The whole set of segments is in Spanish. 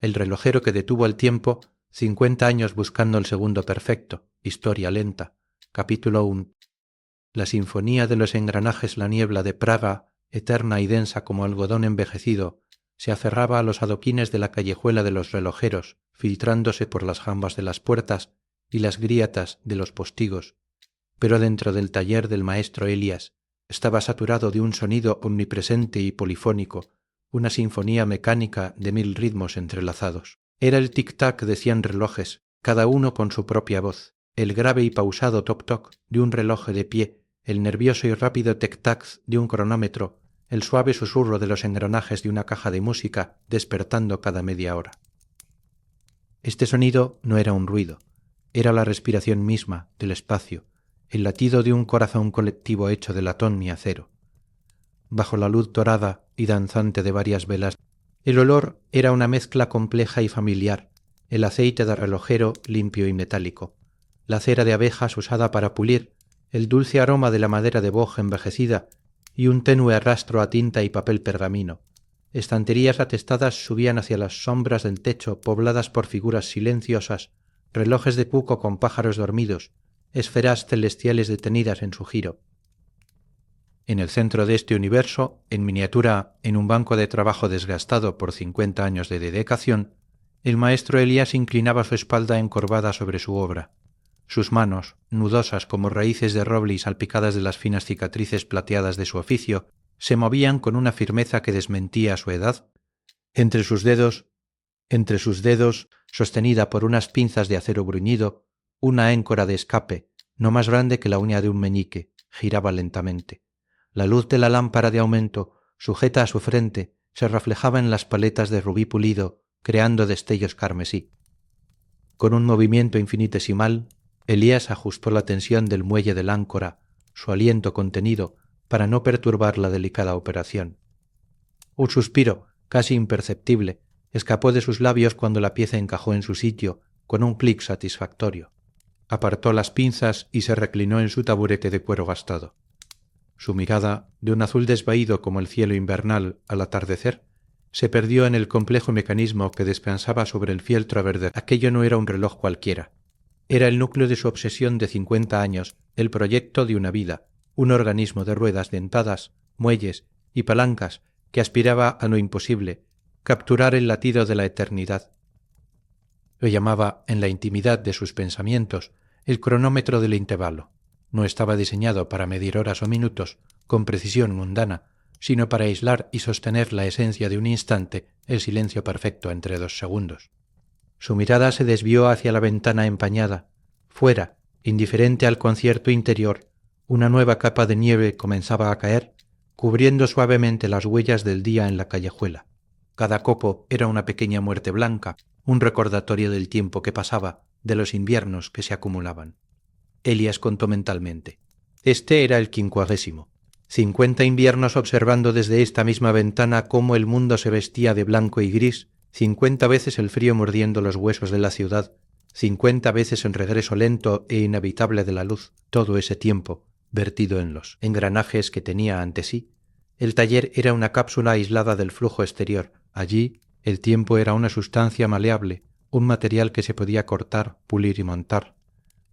el relojero que detuvo el tiempo 50 años buscando el segundo perfecto, historia lenta, capítulo 1. La sinfonía de los engranajes, la niebla de Praga, eterna y densa como algodón envejecido, se aferraba a los adoquines de la callejuela de los relojeros, filtrándose por las jambas de las puertas y las grietas de los postigos, pero dentro del taller del maestro Elias estaba saturado de un sonido omnipresente y polifónico, una sinfonía mecánica de 1000 ritmos entrelazados. Era el tic-tac de 100 relojes, cada uno con su propia voz, el grave y pausado toc-toc de un reloj de pie, el nervioso y rápido tic-tac de un cronómetro, el suave susurro de los engranajes de una caja de música despertando cada media hora. Este sonido no era un ruido, era la respiración misma del espacio, el latido de un corazón colectivo hecho de latón y acero. Bajo la luz dorada y danzante de varias velas, el olor era una mezcla compleja y familiar, el aceite de relojero limpio y metálico, la cera de abejas usada para pulir, el dulce aroma de la madera de boj envejecida y un tenue rastro a tinta y papel pergamino. Estanterías atestadas subían hacia las sombras del techo pobladas por figuras silenciosas, relojes de cuco con pájaros dormidos, esferas celestiales detenidas en su giro. En el centro de este universo, en miniatura, en un banco de trabajo desgastado por 50 años de dedicación, el maestro Elías inclinaba su espalda encorvada sobre su obra. Sus manos, nudosas como raíces de roble y salpicadas de las finas cicatrices plateadas de su oficio, se movían con una firmeza que desmentía su edad. Entre sus dedos, sostenida por unas pinzas de acero bruñido, una éncora de escape, no más grande que la uña de un meñique, giraba lentamente. La luz de la lámpara de aumento, sujeta a su frente, se reflejaba en las paletas de rubí pulido, creando destellos carmesí. Con un movimiento infinitesimal, Elías ajustó la tensión del muelle del áncora, su aliento contenido, para no perturbar la delicada operación. Un suspiro, casi imperceptible, escapó de sus labios cuando la pieza encajó en su sitio, con un clic satisfactorio. Apartó las pinzas y se reclinó en su taburete de cuero gastado. Su mirada, de un azul desvaído como el cielo invernal al atardecer, se perdió en el complejo mecanismo que descansaba sobre el fieltro verde. Aquello no era un reloj cualquiera. Era el núcleo de su obsesión de 50 años, el proyecto de una vida, un organismo de ruedas dentadas, muelles y palancas que aspiraba a lo imposible, capturar el latido de la eternidad. Lo llamaba, en la intimidad de sus pensamientos, el cronómetro del intervalo. No estaba diseñado para medir horas o minutos con precisión mundana, sino para aislar y sostener la esencia de un instante, el silencio perfecto entre 2 segundos. Su mirada se desvió hacia la ventana empañada. Fuera, indiferente al concierto interior, una nueva capa de nieve comenzaba a caer, cubriendo suavemente las huellas del día en la callejuela. Cada copo era una pequeña muerte blanca, un recordatorio del tiempo que pasaba, de los inviernos que se acumulaban. Elías contó mentalmente. Este era el 50º. 50 inviernos observando desde esta misma ventana cómo el mundo se vestía de blanco y gris, 50 veces el frío mordiendo los huesos de la ciudad, 50 veces el regreso lento e inevitable de la luz, todo ese tiempo, vertido en los engranajes que tenía ante sí. El taller era una cápsula aislada del flujo exterior. Allí, el tiempo era una sustancia maleable, un material que se podía cortar, pulir y montar.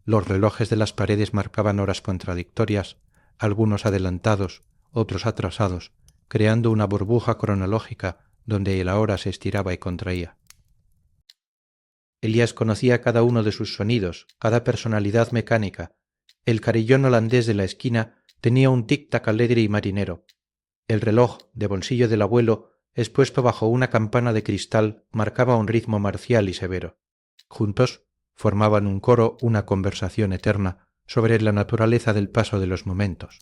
Los relojes de las paredes marcaban horas contradictorias, algunos adelantados, otros atrasados, creando una burbuja cronológica donde la hora se estiraba y contraía. Elías conocía cada uno de sus sonidos, cada personalidad mecánica. El carillón holandés de la esquina tenía un tic-tac alegre y marinero. El reloj de bolsillo del abuelo, expuesto bajo una campana de cristal, marcaba un ritmo marcial y severo. Juntos formaban un coro, una conversación eterna sobre la naturaleza del paso de los momentos.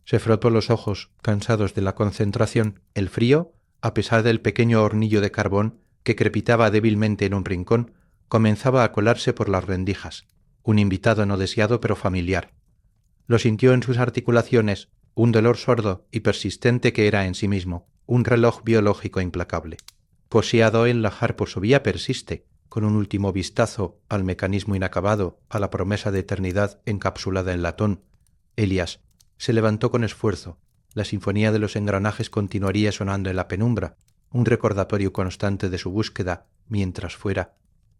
Se frotó los ojos, cansados de la concentración. El frío, a pesar del pequeño hornillo de carbón que crepitaba débilmente en un rincón, comenzaba a colarse por las rendijas, un invitado no deseado pero familiar. Lo sintió en sus articulaciones, un dolor sordo y persistente que era en sí mismo, un reloj biológico implacable. Poseado en la por su vía persiste, con un último vistazo al mecanismo inacabado, a la promesa de eternidad encapsulada en latón. Elías se levantó con esfuerzo. La sinfonía de los engranajes continuaría sonando en la penumbra, un recordatorio constante de su búsqueda mientras fuera,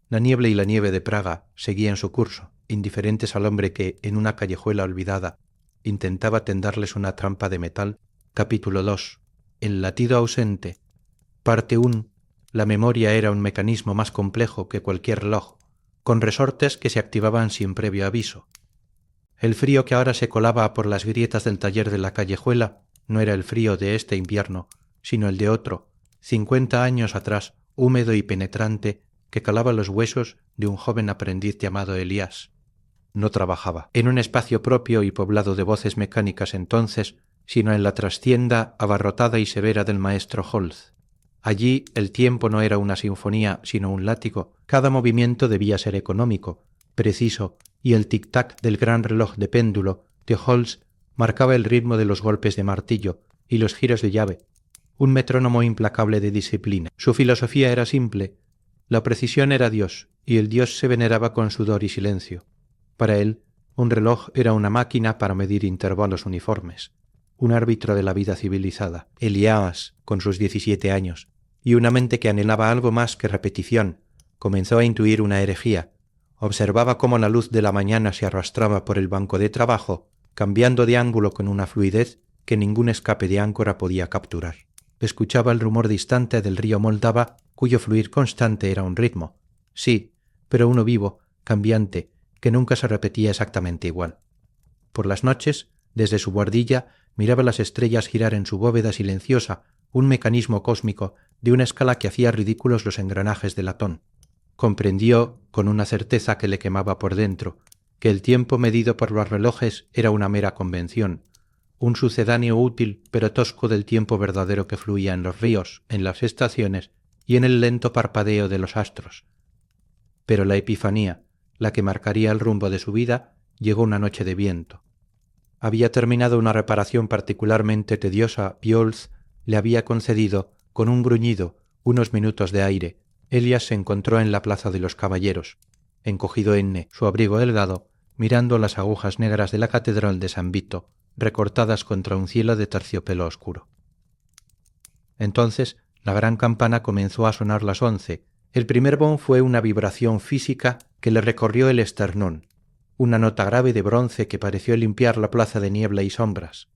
la niebla y la nieve de Praga seguían su curso, indiferentes al hombre que, en una callejuela olvidada, intentaba tenderles una trampa de metal. Capítulo 2. El latido ausente. Parte 1. La memoria era un mecanismo más complejo que cualquier reloj, con resortes que se activaban sin previo aviso. El frío que ahora se colaba por las grietas del taller de la callejuela no era el frío de este invierno, sino el de otro, 50 años atrás, húmedo y penetrante, que calaba los huesos de un joven aprendiz llamado Elías. No trabajaba en un espacio propio y poblado de voces mecánicas entonces, sino en la trastienda abarrotada y severa del maestro Holz. Allí el tiempo no era una sinfonía, sino un látigo. Cada movimiento debía ser económico, preciso, y el tic-tac del gran reloj de péndulo de Holz marcaba el ritmo de los golpes de martillo y los giros de llave, un metrónomo implacable de disciplina. Su filosofía era simple. La precisión era Dios, y el Dios se veneraba con sudor y silencio. Para él, un reloj era una máquina para medir intervalos uniformes, un árbitro de la vida civilizada. Elías, con sus 17 años, y una mente que anhelaba algo más que repetición, comenzó a intuir una herejía. Observaba cómo la luz de la mañana se arrastraba por el banco de trabajo, cambiando de ángulo con una fluidez que ningún escape de áncora podía capturar. Escuchaba el rumor distante del río Moldava, cuyo fluir constante era un ritmo. Sí, pero uno vivo, cambiante, que nunca se repetía exactamente igual. Por las noches, desde su buhardilla, miraba las estrellas girar en su bóveda silenciosa, un mecanismo cósmico de una escala que hacía ridículos los engranajes de latón. Comprendió, con una certeza que le quemaba por dentro, que el tiempo medido por los relojes era una mera convención, un sucedáneo útil pero tosco del tiempo verdadero que fluía en los ríos, en las estaciones y en el lento parpadeo de los astros. Pero la epifanía, la que marcaría el rumbo de su vida, llegó una noche de viento. Había terminado una reparación particularmente tediosa y Holz le había concedido, con un gruñido, unos minutos de aire. Elías se encontró en la plaza de los caballeros, encogido en su abrigo delgado, mirando las agujas negras de la catedral de San Vito, recortadas contra un cielo de terciopelo oscuro. Entonces la gran campana comenzó a sonar las 11. El primer bon fue una vibración física que le recorrió el esternón, una nota grave de bronce que pareció limpiar la plaza de niebla y sombras.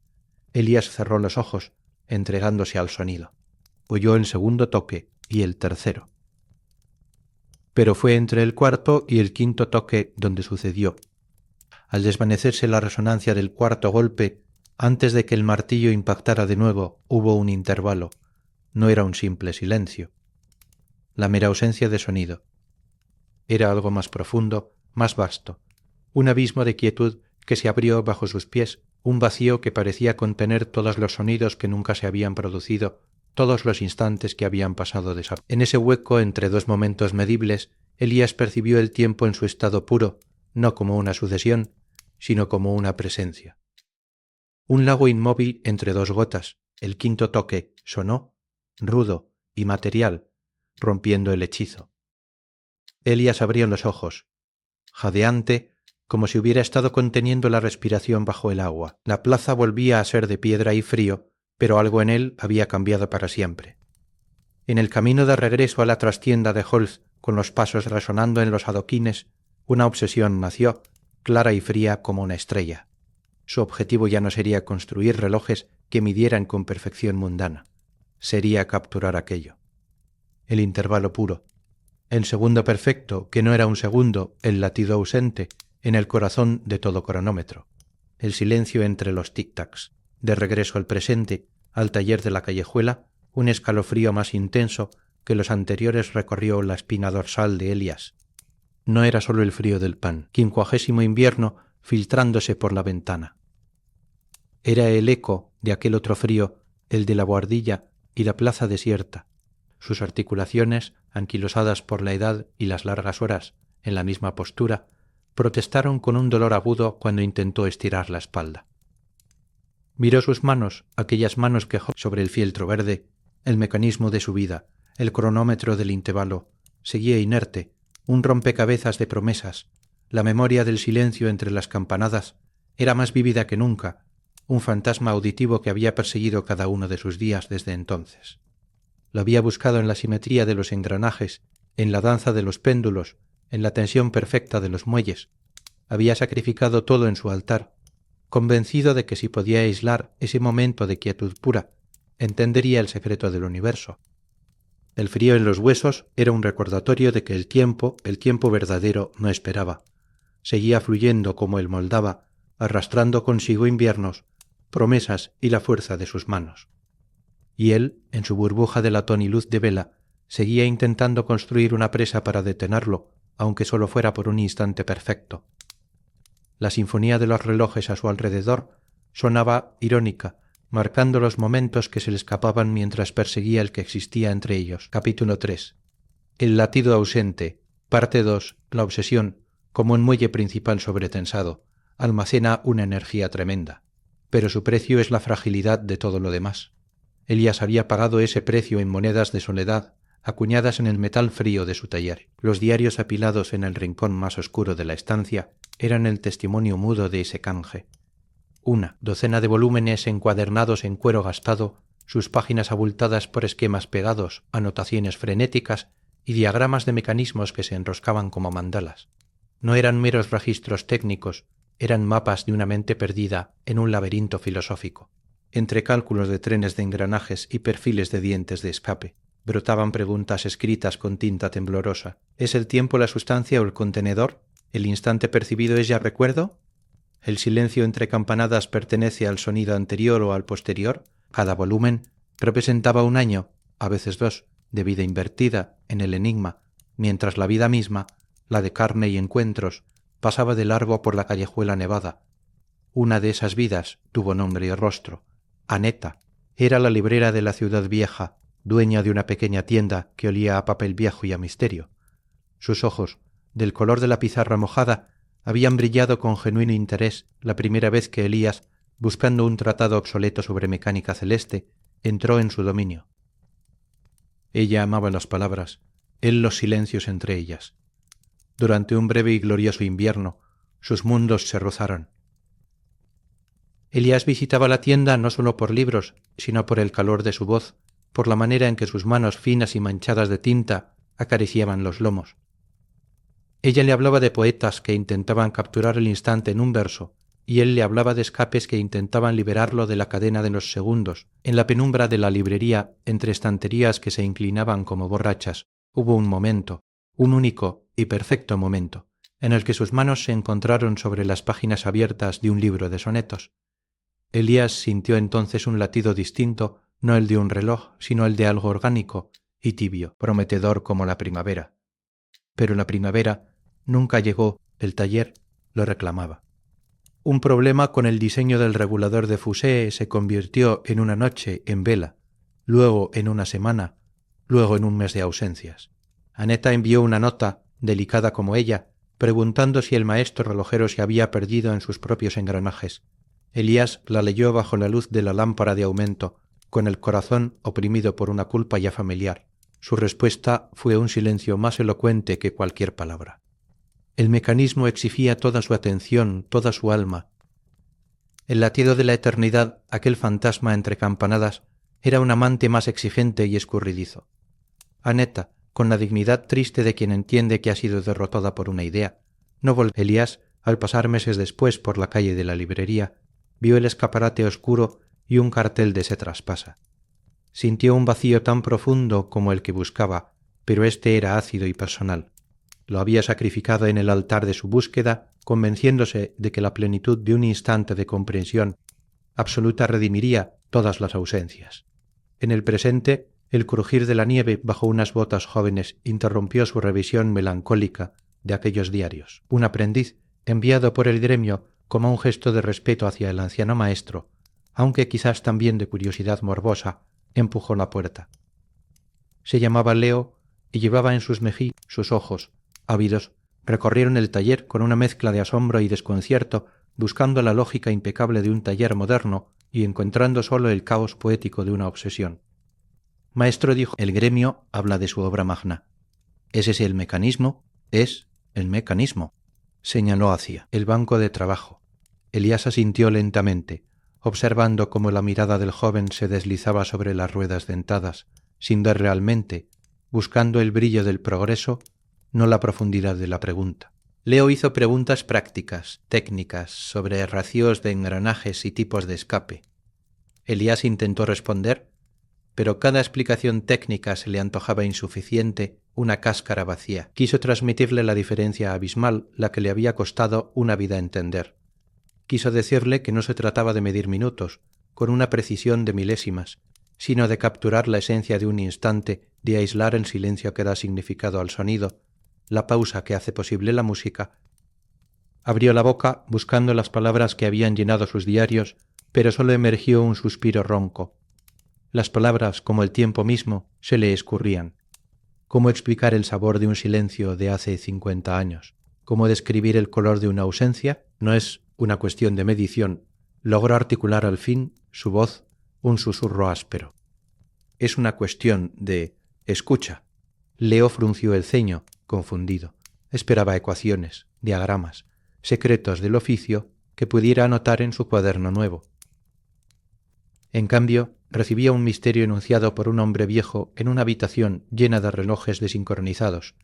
Elías cerró los ojos, entregándose al sonido. Oyó el segundo toque y el tercero. Pero fue entre el cuarto y el quinto toque donde sucedió. Al desvanecerse la resonancia del cuarto golpe, antes de que el martillo impactara de nuevo, hubo un intervalo. No era un simple silencio. La mera ausencia de sonido. Era algo más profundo, más vasto. Un abismo de quietud que se abrió bajo sus pies, un vacío que parecía contener todos los sonidos que nunca se habían producido, todos los instantes que habían pasado desapercibidos. En ese hueco entre dos momentos medibles, Elías percibió el tiempo en su estado puro, no como una sucesión, sino como una presencia. Un lago inmóvil entre dos gotas. El quinto toque sonó, rudo y material, rompiendo el hechizo. Elías abrió los ojos, jadeante, como si hubiera estado conteniendo la respiración bajo el agua. La plaza volvía a ser de piedra y frío, pero algo en él había cambiado para siempre. En el camino de regreso a la trastienda de Holz, con los pasos resonando en los adoquines, una obsesión nació, clara y fría como una estrella. Su objetivo ya no sería construir relojes que midieran con perfección mundana. Sería capturar aquello. El intervalo puro. El segundo perfecto, que no era un segundo, el latido ausente, en el corazón de todo cronómetro. El silencio entre los tic-tacs. De regreso al presente, al taller de la callejuela, un escalofrío más intenso que los anteriores recorrió la espina dorsal de Elías. No era solo el frío del pan, 50º invierno filtrándose por la ventana. Era el eco de aquel otro frío, el de la buhardilla y la plaza desierta. Sus articulaciones, anquilosadas por la edad y las largas horas, en la misma postura, protestaron con un dolor agudo cuando intentó estirar la espalda. Miró sus manos, aquellas manos que sobre el fieltro verde, el mecanismo de su vida, el cronómetro del intervalo, seguía inerte, un rompecabezas de promesas. La memoria del silencio entre las campanadas era más vívida que nunca, un fantasma auditivo que había perseguido cada uno de sus días desde entonces. Lo había buscado en la simetría de los engranajes, en la danza de los péndulos, en la tensión perfecta de los muelles. Había sacrificado todo en su altar, convencido de que si podía aislar ese momento de quietud pura, entendería el secreto del universo. El frío en los huesos era un recordatorio de que el tiempo verdadero, no esperaba. Seguía fluyendo como él moldaba, arrastrando consigo inviernos, promesas y la fuerza de sus manos. Y él, en su burbuja de latón y luz de vela, seguía intentando construir una presa para detenerlo, aunque solo fuera por un instante perfecto. La sinfonía de los relojes a su alrededor sonaba irónica, marcando los momentos que se le escapaban mientras perseguía el que existía entre ellos. Capítulo 3. El latido ausente. Parte 2. La obsesión, como un muelle principal sobretensado, almacena una energía tremenda. Pero su precio es la fragilidad de todo lo demás. Elías había pagado ese precio en monedas de soledad, acuñadas en el metal frío de su taller. Los diarios apilados en el rincón más oscuro de la estancia eran el testimonio mudo de ese canje. Una docena de volúmenes encuadernados en cuero gastado, sus páginas abultadas por esquemas pegados, anotaciones frenéticas y diagramas de mecanismos que se enroscaban como mandalas. No eran meros registros técnicos, eran mapas de una mente perdida en un laberinto filosófico. Entre cálculos de trenes de engranajes y perfiles de dientes de escape, brotaban preguntas escritas con tinta temblorosa. ¿Es el tiempo la sustancia o el contenedor? ¿El instante percibido es ya recuerdo? ¿El silencio entre campanadas pertenece al sonido anterior o al posterior? Cada volumen representaba un año, a veces dos, de vida invertida en el enigma, mientras la vida misma, la de carne y encuentros, pasaba de largo por la callejuela nevada. Una de esas vidas tuvo nombre y rostro. Aneta era la librera de la ciudad vieja, dueña de una pequeña tienda que olía a papel viejo y a misterio. Sus ojos, del color de la pizarra mojada, habían brillado con genuino interés la primera vez que Elías, buscando un tratado obsoleto sobre mecánica celeste, entró en su dominio. Ella amaba las palabras, él los silencios entre ellas. Durante un breve y glorioso invierno, sus mundos se rozaron. Elías visitaba la tienda no solo por libros, sino por el calor de su voz, por la manera en que sus manos finas y manchadas de tinta acariciaban los lomos. Ella le hablaba de poetas que intentaban capturar el instante en un verso, y él le hablaba de escapes que intentaban liberarlo de la cadena de los segundos. En la penumbra de la librería, entre estanterías que se inclinaban como borrachas, hubo un momento, un único y perfecto momento, en el que sus manos se encontraron sobre las páginas abiertas de un libro de sonetos. Elías sintió entonces un latido distinto, no el de un reloj, sino el de algo orgánico y tibio, prometedor como la primavera. Pero la primavera nunca llegó, el taller lo reclamaba. Un problema con el diseño del regulador de fusée se convirtió en una noche en vela, luego en una semana, luego en un mes de ausencias. Aneta envió una nota, delicada como ella, preguntando si el maestro relojero se había perdido en sus propios engranajes. Elías la leyó bajo la luz de la lámpara de aumento, con el corazón oprimido por una culpa ya familiar. Su respuesta fue un silencio más elocuente que cualquier palabra. El mecanismo exigía toda su atención, toda su alma. El latido de la eternidad, aquel fantasma entre campanadas, era un amante más exigente y escurridizo. Aneta, con la dignidad triste de quien entiende que ha sido derrotada por una idea, no volvió. Elías, al pasar meses después por la calle de la librería, vio el escaparate oscuro y un cartel de Se traspasa. Sintió un vacío tan profundo como el que buscaba, pero este era ácido y personal. Lo había sacrificado en el altar de su búsqueda, convenciéndose de que la plenitud de un instante de comprensión absoluta redimiría todas las ausencias. En el presente, el crujir de la nieve bajo unas botas jóvenes interrumpió su revisión melancólica de aquellos diarios. Un aprendiz, enviado por el gremio como un gesto de respeto hacia el anciano maestro, aunque quizás también de curiosidad morbosa, empujó la puerta. Se llamaba Leo y llevaba en sus mejillas sus ojos, ávidos, recorrieron el taller con una mezcla de asombro y desconcierto, buscando la lógica impecable de un taller moderno y encontrando solo el caos poético de una obsesión. Maestro, dijo, el gremio habla de su obra magna. ¿Es ese el mecanismo? Es el mecanismo, señaló hacia el banco de trabajo. Elías asintió lentamente, observando cómo la mirada del joven se deslizaba sobre las ruedas dentadas, sin ver realmente, buscando el brillo del progreso, no la profundidad de la pregunta. Leo hizo preguntas prácticas, técnicas, sobre racíos de engranajes y tipos de escape. Elías intentó responder, pero cada explicación técnica se le antojaba insuficiente, una cáscara vacía. Quiso transmitirle la diferencia abismal, la que le había costado una vida entender. Quiso decirle que no se trataba de medir minutos, con una precisión de milésimas, sino de capturar la esencia de un instante, de aislar el silencio que da significado al sonido, la pausa que hace posible la música. Abrió la boca buscando las palabras que habían llenado sus diarios, pero solo emergió un suspiro ronco. Las palabras, como el tiempo mismo, se le escurrían. ¿Cómo explicar el sabor de un silencio de hace 50 años? ¿Cómo describir el color de una ausencia? No es una cuestión de medición. Logró articular al fin su voz, un susurro áspero. Es una cuestión de escucha. Leo frunció el ceño, confundido. Esperaba ecuaciones, diagramas, secretos del oficio que pudiera anotar en su cuaderno nuevo. En cambio, recibía un misterio enunciado por un hombre viejo en una habitación llena de relojes desincronizados.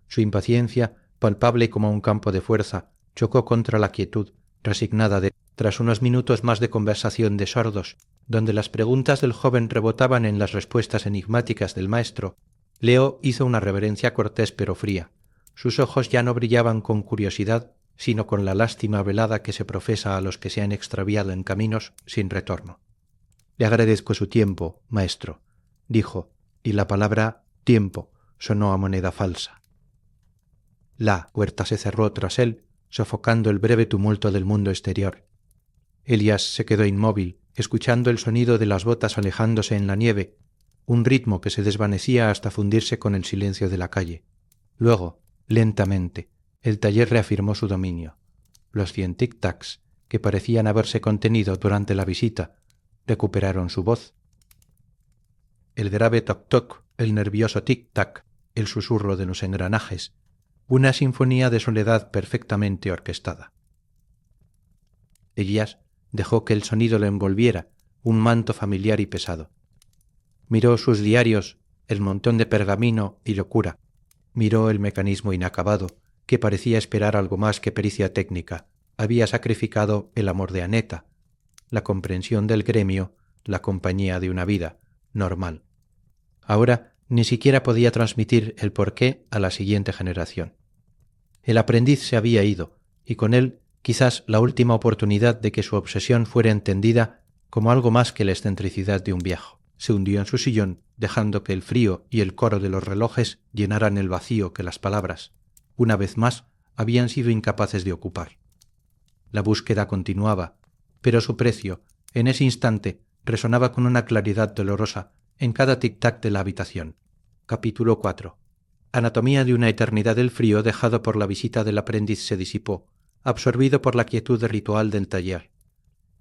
Su impaciencia, palpable como un campo de fuerza, chocó contra la quietud, resignada tras unos minutos más de conversación de sordos, donde las preguntas del joven rebotaban en las respuestas enigmáticas del maestro. Leo hizo una reverencia cortés pero fría. Sus ojos ya no brillaban con curiosidad, sino con la lástima velada que se profesa a los que se han extraviado en caminos sin retorno. Le agradezco su tiempo, maestro, dijo, y la palabra tiempo sonó a moneda falsa. La puerta se cerró tras él, sofocando el breve tumulto del mundo exterior. Elías se quedó inmóvil, escuchando el sonido de las botas alejándose en la nieve, un ritmo que se desvanecía hasta fundirse con el silencio de la calle. Luego, lentamente, el taller reafirmó su dominio. Los 100 tic-tacs, que parecían haberse contenido durante la visita, recuperaron su voz. El grave toc-toc, el nervioso tic-tac, el susurro de los engranajes, una sinfonía de soledad perfectamente orquestada. Elías dejó que el sonido lo envolviera, un manto familiar y pesado. Miró sus diarios, el montón de pergamino y locura. Miró el mecanismo inacabado, que parecía esperar algo más que pericia técnica. Había sacrificado el amor de Aneta, la comprensión del gremio, la compañía de una vida normal. Ahora ni siquiera podía transmitir el porqué a la siguiente generación. El aprendiz se había ido, y con él quizás la última oportunidad de que su obsesión fuera entendida como algo más que la excentricidad de un viejo. Se hundió en su sillón, dejando que el frío y el coro de los relojes llenaran el vacío que las palabras, una vez más, habían sido incapaces de ocupar. La búsqueda continuaba, pero su precio, en ese instante, resonaba con una claridad dolorosa en cada tic-tac de la habitación. Capítulo 4. Anatomía de una eternidad del frío dejado por la visita del aprendiz se disipó, absorbido por la quietud ritual del taller.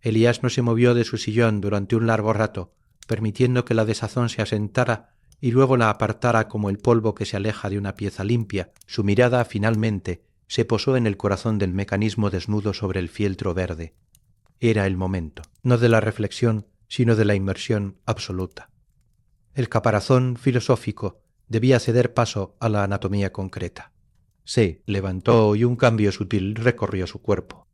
Elías no se movió de su sillón durante un largo rato, permitiendo que la desazón se asentara y luego la apartara como el polvo que se aleja de una pieza limpia. Su mirada, finalmente, se posó en el corazón del mecanismo desnudo sobre el fieltro verde. Era el momento, no de la reflexión, sino de la inmersión absoluta. El caparazón filosófico debía ceder paso a la anatomía concreta. Se levantó y un cambio sutil recorrió su cuerpo.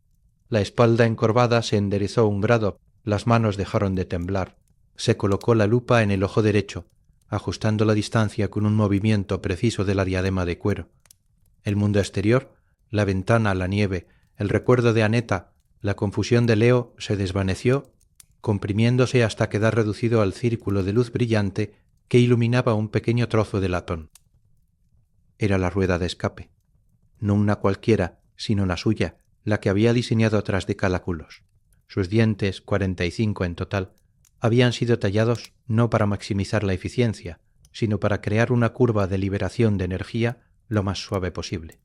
La espalda encorvada se enderezó un grado, las manos dejaron de temblar. Se colocó la lupa en el ojo derecho, ajustando la distancia con un movimiento preciso de la diadema de cuero. El mundo exterior, la ventana, la nieve, el recuerdo de Aneta, la confusión de Leo se desvaneció, comprimiéndose hasta quedar reducido al círculo de luz brillante que iluminaba un pequeño trozo de latón. Era la rueda de escape, no una cualquiera, sino la suya, la que había diseñado tras de cálculos. Sus dientes, 45 en total, habían sido tallados no para maximizar la eficiencia, sino para crear una curva de liberación de energía lo más suave posible.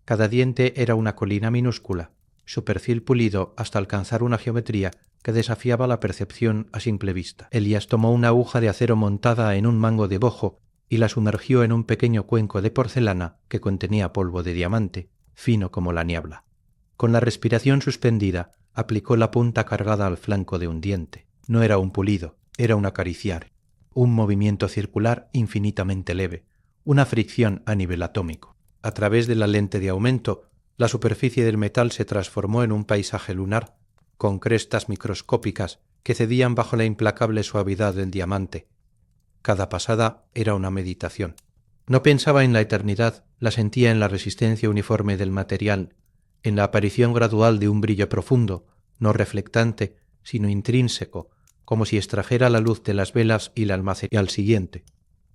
Cada diente era una colina minúscula, su perfil pulido hasta alcanzar una geometría que desafiaba la percepción a simple vista. Elías tomó una aguja de acero montada en un mango de bojo y la sumergió en un pequeño cuenco de porcelana que contenía polvo de diamante, fino como la niebla. Con la respiración suspendida, aplicó la punta cargada al flanco de un diente. No era un pulido, era un acariciar. un movimiento circular infinitamente leve, una fricción a nivel atómico. A través de la lente de aumento, la superficie del metal se transformó en un paisaje lunar, con crestas microscópicas que cedían bajo la implacable suavidad del diamante. Cada pasada era una meditación. No pensaba en la eternidad, la sentía en la resistencia uniforme del material, en la aparición gradual de un brillo profundo, no reflectante, sino intrínseco, como si extrajera la luz de las velas y la almacenara al siguiente.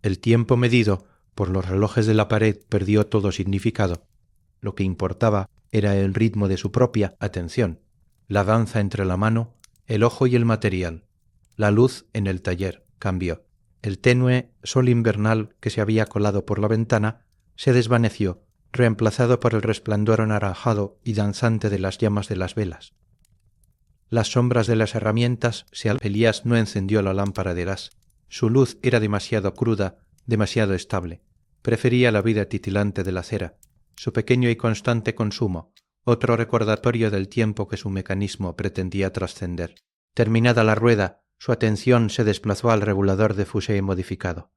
El tiempo medido por los relojes de la pared perdió todo significado. Lo que importaba era el ritmo de su propia atención, la danza entre la mano, el ojo y el material. La luz en el taller cambió. El tenue sol invernal que se había colado por la ventana se desvaneció, reemplazado por el resplandor anaranjado y danzante de las llamas de las velas. Las sombras de las herramientas Elías no encendió la lámpara de gas. Su luz era demasiado cruda, demasiado estable. Prefería la vida titilante de la cera, su pequeño y constante consumo, otro recordatorio del tiempo que su mecanismo pretendía trascender. Terminada la rueda, su atención se desplazó al regulador de Fouché modificado.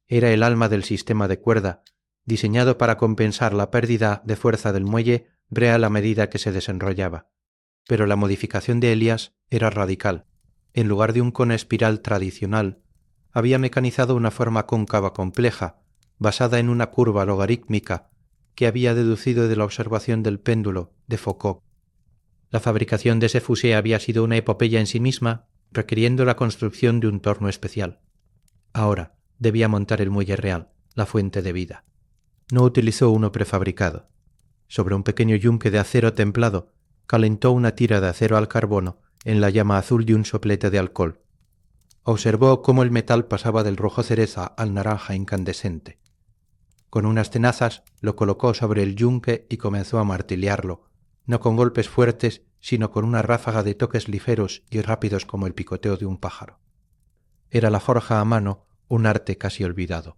Era el alma del sistema de cuerda, diseñado para compensar la pérdida de fuerza del muelle real a medida que se desenrollaba. Pero la modificación de Elías era radical. En lugar de un cono espiral tradicional, había mecanizado una forma cóncava compleja, basada en una curva logarítmica que había deducido de la observación del péndulo de Foucault. La fabricación de ese Fouché había sido una epopeya en sí misma, requiriendo la construcción de un torno especial. Ahora debía montar el muelle real, la fuente de vida. No utilizó uno prefabricado. Sobre un pequeño yunque de acero templado, calentó una tira de acero al carbono en la llama azul de un soplete de alcohol. Observó cómo el metal pasaba del rojo cereza al naranja incandescente. Con unas tenazas lo colocó sobre el yunque y comenzó a martillearlo, no con golpes fuertes, sino con una ráfaga de toques ligeros y rápidos como el picoteo de un pájaro. Era la forja a mano, un arte casi olvidado.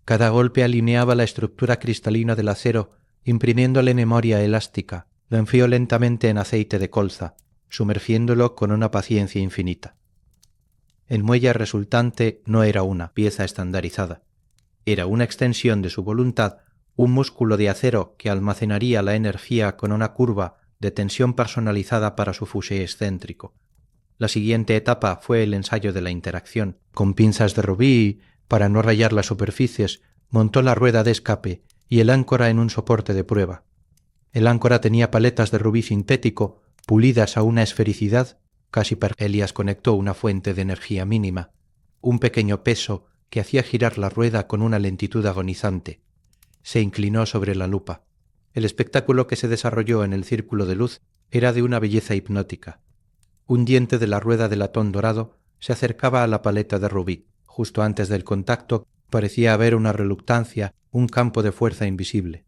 Cada golpe alineaba la estructura cristalina del acero, imprimiéndole memoria elástica. Lo enfrió lentamente en aceite de colza, sumergiéndolo con una paciencia infinita. El muelle resultante no era una pieza estandarizada. Era una extensión de su voluntad, un músculo de acero que almacenaría la energía con una curva de tensión personalizada para su Fouché excéntrico. La siguiente etapa fue el ensayo de la interacción. Con pinzas de rubí, para no rayar las superficies, montó la rueda de escape y el áncora en un soporte de prueba. El áncora tenía paletas de rubí sintético, pulidas a una esfericidad, casi perfecta. Elías conectó una fuente de energía mínima, un pequeño peso que hacía girar la rueda con una lentitud agonizante. Se inclinó sobre la lupa. El espectáculo que se desarrolló en el círculo de luz era de una belleza hipnótica. Un diente de la rueda de latón dorado se acercaba a la paleta de rubí. Justo antes del contacto parecía haber una reluctancia, un campo de fuerza invisible.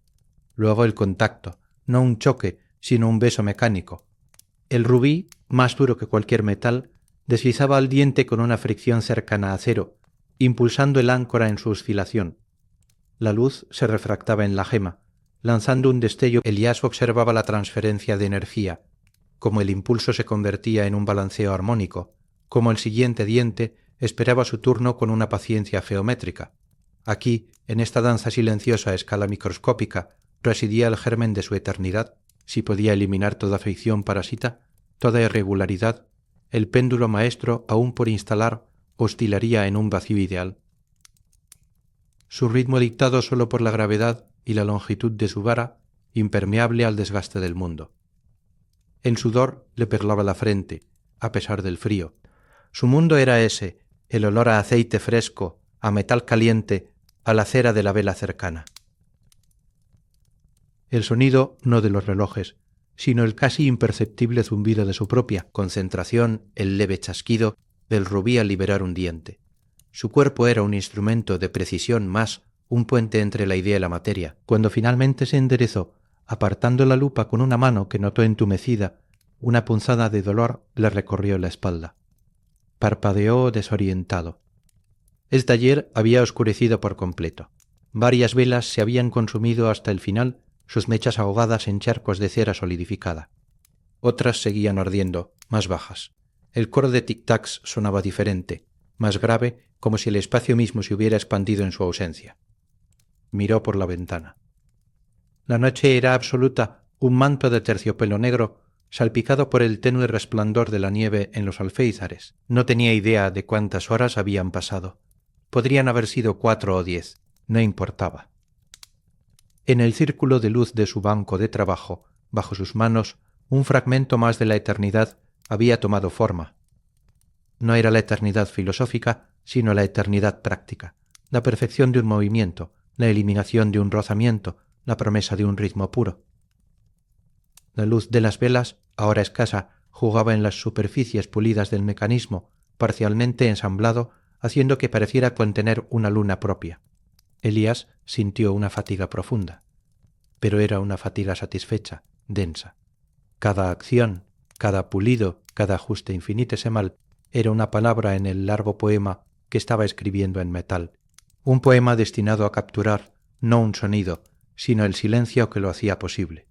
Luego el contacto, no un choque, sino un beso mecánico. El rubí, más duro que cualquier metal, deslizaba al diente con una fricción cercana a cero, impulsando el áncora en su oscilación. La luz se refractaba en la gema, lanzando un destello. Elías observaba la transferencia de energía, como el impulso se convertía en un balanceo armónico, como el siguiente diente esperaba su turno con una paciencia geométrica. Aquí, en esta danza silenciosa a escala microscópica, residía el germen de su eternidad. Si podía eliminar toda fricción parásita, toda irregularidad, el péndulo maestro, aún por instalar, oscilaría en un vacío ideal. Su ritmo dictado solo por la gravedad y la longitud de su vara, impermeable al desgaste del mundo. El sudor le perlaba la frente, a pesar del frío. Su mundo era ese, el olor a aceite fresco, a metal caliente, a la cera de la vela cercana. El sonido no de los relojes, sino el casi imperceptible zumbido de su propia concentración, el leve chasquido del rubí al liberar un diente. Su cuerpo era un instrumento de precisión más, un puente entre la idea y la materia. Cuando finalmente se enderezó, apartando la lupa con una mano que notó entumecida, una punzada de dolor le recorrió la espalda. Parpadeó desorientado. El taller había oscurecido por completo. Varias velas se habían consumido hasta el final, sus mechas ahogadas en charcos de cera solidificada. Otras seguían ardiendo, más bajas. El coro de tic-tacs sonaba diferente, más grave, como si el espacio mismo se hubiera expandido en su ausencia. Miró por la ventana. La noche era absoluta, un manto de terciopelo negro, salpicado por el tenue resplandor de la nieve en los alféizares. No tenía idea de cuántas horas habían pasado. Podrían haber sido 4 o 10, no importaba. En el círculo de luz de su banco de trabajo, bajo sus manos, un fragmento más de la eternidad había tomado forma. No era la eternidad filosófica, sino la eternidad práctica, la perfección de un movimiento, la eliminación de un rozamiento, la promesa de un ritmo puro. La luz de las velas, ahora escasa, jugaba en las superficies pulidas del mecanismo, parcialmente ensamblado, haciendo que pareciera contener una luna propia. Elías sintió una fatiga profunda, pero era una fatiga satisfecha, densa. Cada acción, cada pulido, cada ajuste infinitesimal era una palabra en el largo poema que estaba escribiendo en metal, un poema destinado a capturar no un sonido, sino el silencio que lo hacía posible.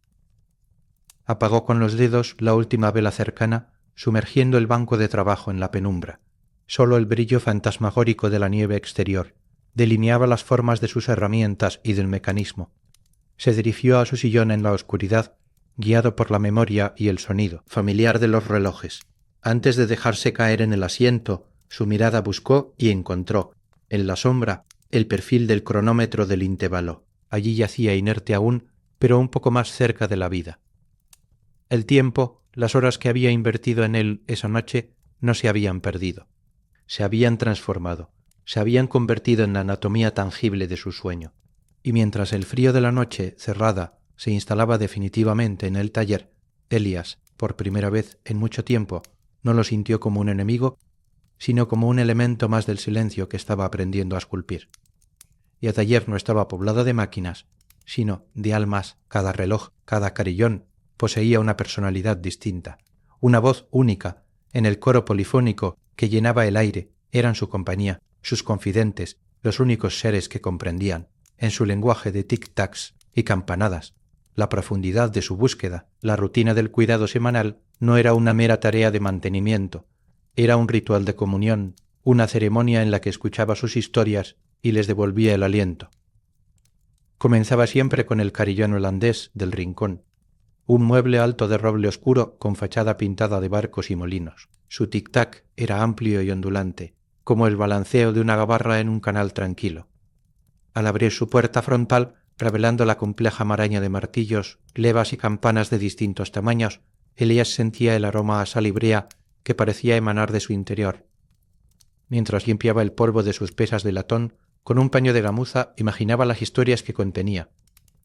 Apagó con los dedos la última vela cercana, sumergiendo el banco de trabajo en la penumbra. Solo el brillo fantasmagórico de la nieve exterior delineaba las formas de sus herramientas y del mecanismo. Se dirigió a su sillón en la oscuridad, guiado por la memoria y el sonido familiar de los relojes. Antes de dejarse caer en el asiento, su mirada buscó y encontró, en la sombra, el perfil del cronómetro del intervalo. Allí yacía inerte aún, pero un poco más cerca de la vida. El tiempo, las horas que había invertido en él esa noche, no se habían perdido. Se habían transformado, se habían convertido en la anatomía tangible de su sueño. Y mientras el frío de la noche cerrada se instalaba definitivamente en el taller, Elías, por primera vez en mucho tiempo, no lo sintió como un enemigo, sino como un elemento más del silencio que estaba aprendiendo a esculpir. Y el taller no estaba poblado de máquinas, sino de almas. Cada reloj, cada carillón, poseía una personalidad distinta, una voz única. En el coro polifónico que llenaba el aire eran su compañía, sus confidentes, los únicos seres que comprendían, en su lenguaje de tic-tacs y campanadas. La profundidad de su búsqueda, la rutina del cuidado semanal, no era una mera tarea de mantenimiento, era un ritual de comunión, una ceremonia en la que escuchaba sus historias y les devolvía el aliento. Comenzaba siempre con el carillón holandés del rincón, un mueble alto de roble oscuro con fachada pintada de barcos y molinos. Su tic-tac era amplio y ondulante, como el balanceo de una gabarra en un canal tranquilo. Al abrir su puerta frontal, revelando la compleja maraña de martillos, levas y campanas de distintos tamaños, Elías sentía el aroma a sal y brea que parecía emanar de su interior. Mientras limpiaba el polvo de sus pesas de latón, con un paño de gamuza imaginaba las historias que contenía.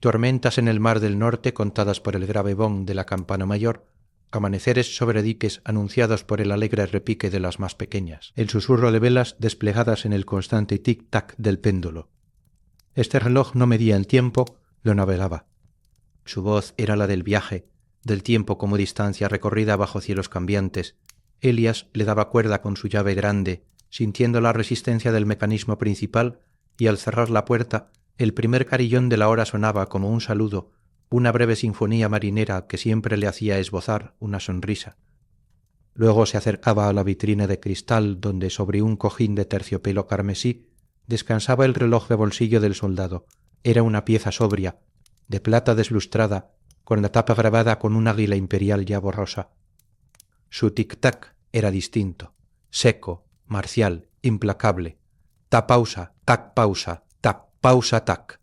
Tormentas en el mar del norte contadas por el grave bong de la campana mayor, amaneceres sobre diques anunciados por el alegre repique de las más pequeñas, el susurro de velas desplegadas en el constante tic-tac del péndulo. Este reloj no medía el tiempo, lo navegaba. Su voz era la del viaje, del tiempo como distancia recorrida bajo cielos cambiantes. Elías le daba cuerda con su llave grande, sintiendo la resistencia del mecanismo principal, y al cerrar la puerta, el primer carillón de la hora sonaba como un saludo, una breve sinfonía marinera que siempre le hacía esbozar una sonrisa. Luego se acercaba a la vitrina de cristal donde sobre un cojín de terciopelo carmesí descansaba el reloj de bolsillo del soldado. Era una pieza sobria, de plata deslustrada, con la tapa grabada con un águila imperial ya borrosa. Su tic-tac era distinto, seco, marcial, implacable. Ta pausa, tac pausa, tac pausa, tac.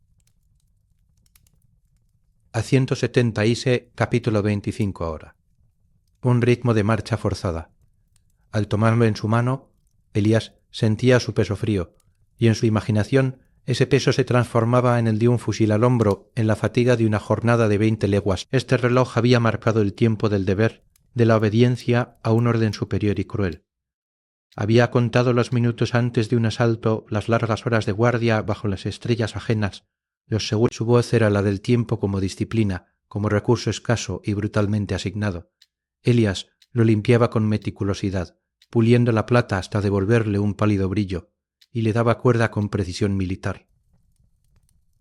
A 170 ise, capítulo 25 ahora. Un ritmo de marcha forzada. Al tomarlo en su mano, Elías sentía su peso frío, y en su imaginación ese peso se transformaba en el de un fusil al hombro en la fatiga de una jornada de 20 leguas. Este reloj había marcado el tiempo del deber, de la obediencia a un orden superior y cruel. Había contado los minutos antes de un asalto, las largas horas de guardia bajo las estrellas ajenas, los seguros. Su voz era la del tiempo como disciplina, como recurso escaso y brutalmente asignado. Elías lo limpiaba con meticulosidad, puliendo la plata hasta devolverle un pálido brillo, y le daba cuerda con precisión militar.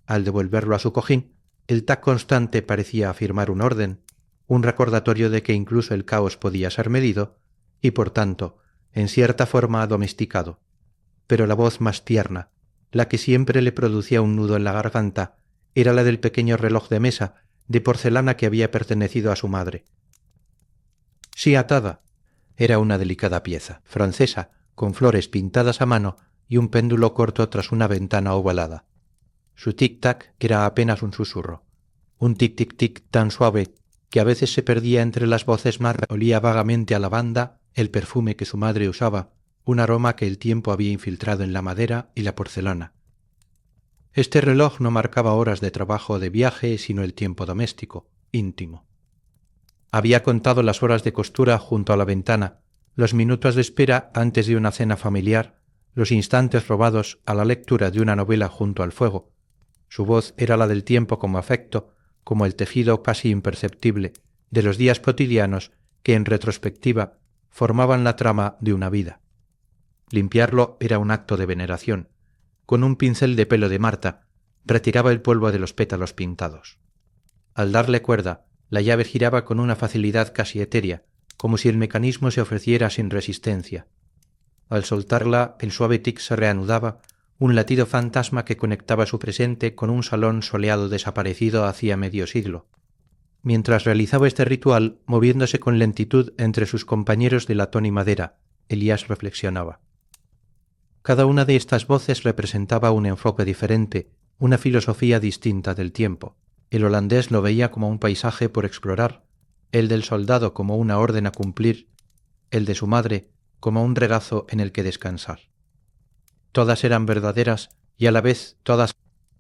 Al devolverlo a su cojín, el tac constante parecía afirmar un orden, un recordatorio de que incluso el caos podía ser medido, y por tanto, en cierta forma domesticado. pero la voz más tierna, la que siempre le producía un nudo en la garganta, era la del pequeño reloj de mesa de porcelana que había pertenecido a su madre. Sí, atada. Era una delicada pieza, francesa, con flores pintadas a mano y un péndulo corto tras una ventana ovalada. Su tic-tac era apenas un susurro, un tic-tic-tic tan suave que a veces se perdía entre las voces más. Olía vagamente a lavanda, el perfume que su madre usaba, un aroma que el tiempo había infiltrado en la madera y la porcelana. Este reloj no marcaba horas de trabajo o de viaje, sino el tiempo doméstico, íntimo. Había contado las horas de costura junto a la ventana, los minutos de espera antes de una cena familiar, los instantes robados a la lectura de una novela junto al fuego. Su voz era la del tiempo como afecto, como el tejido casi imperceptible de los días cotidianos que en retrospectiva formaban la trama de una vida. Limpiarlo era un acto de veneración. Con un pincel de pelo de Marta, retiraba el polvo de los pétalos pintados. Al darle cuerda, la llave giraba con una facilidad casi etérea, como si el mecanismo se ofreciera sin resistencia. Al soltarla, el suave tic se reanudaba, un latido fantasma que conectaba su presente con un salón soleado desaparecido hacía medio siglo. Mientras realizaba este ritual, moviéndose con lentitud entre sus compañeros de latón y madera, Elías reflexionaba. Cada una de estas voces representaba un enfoque diferente, una filosofía distinta del tiempo. El holandés lo veía como un paisaje por explorar, el del soldado como una orden a cumplir, el de su madre como un regazo en el que descansar. Todas eran verdaderas y a la vez todas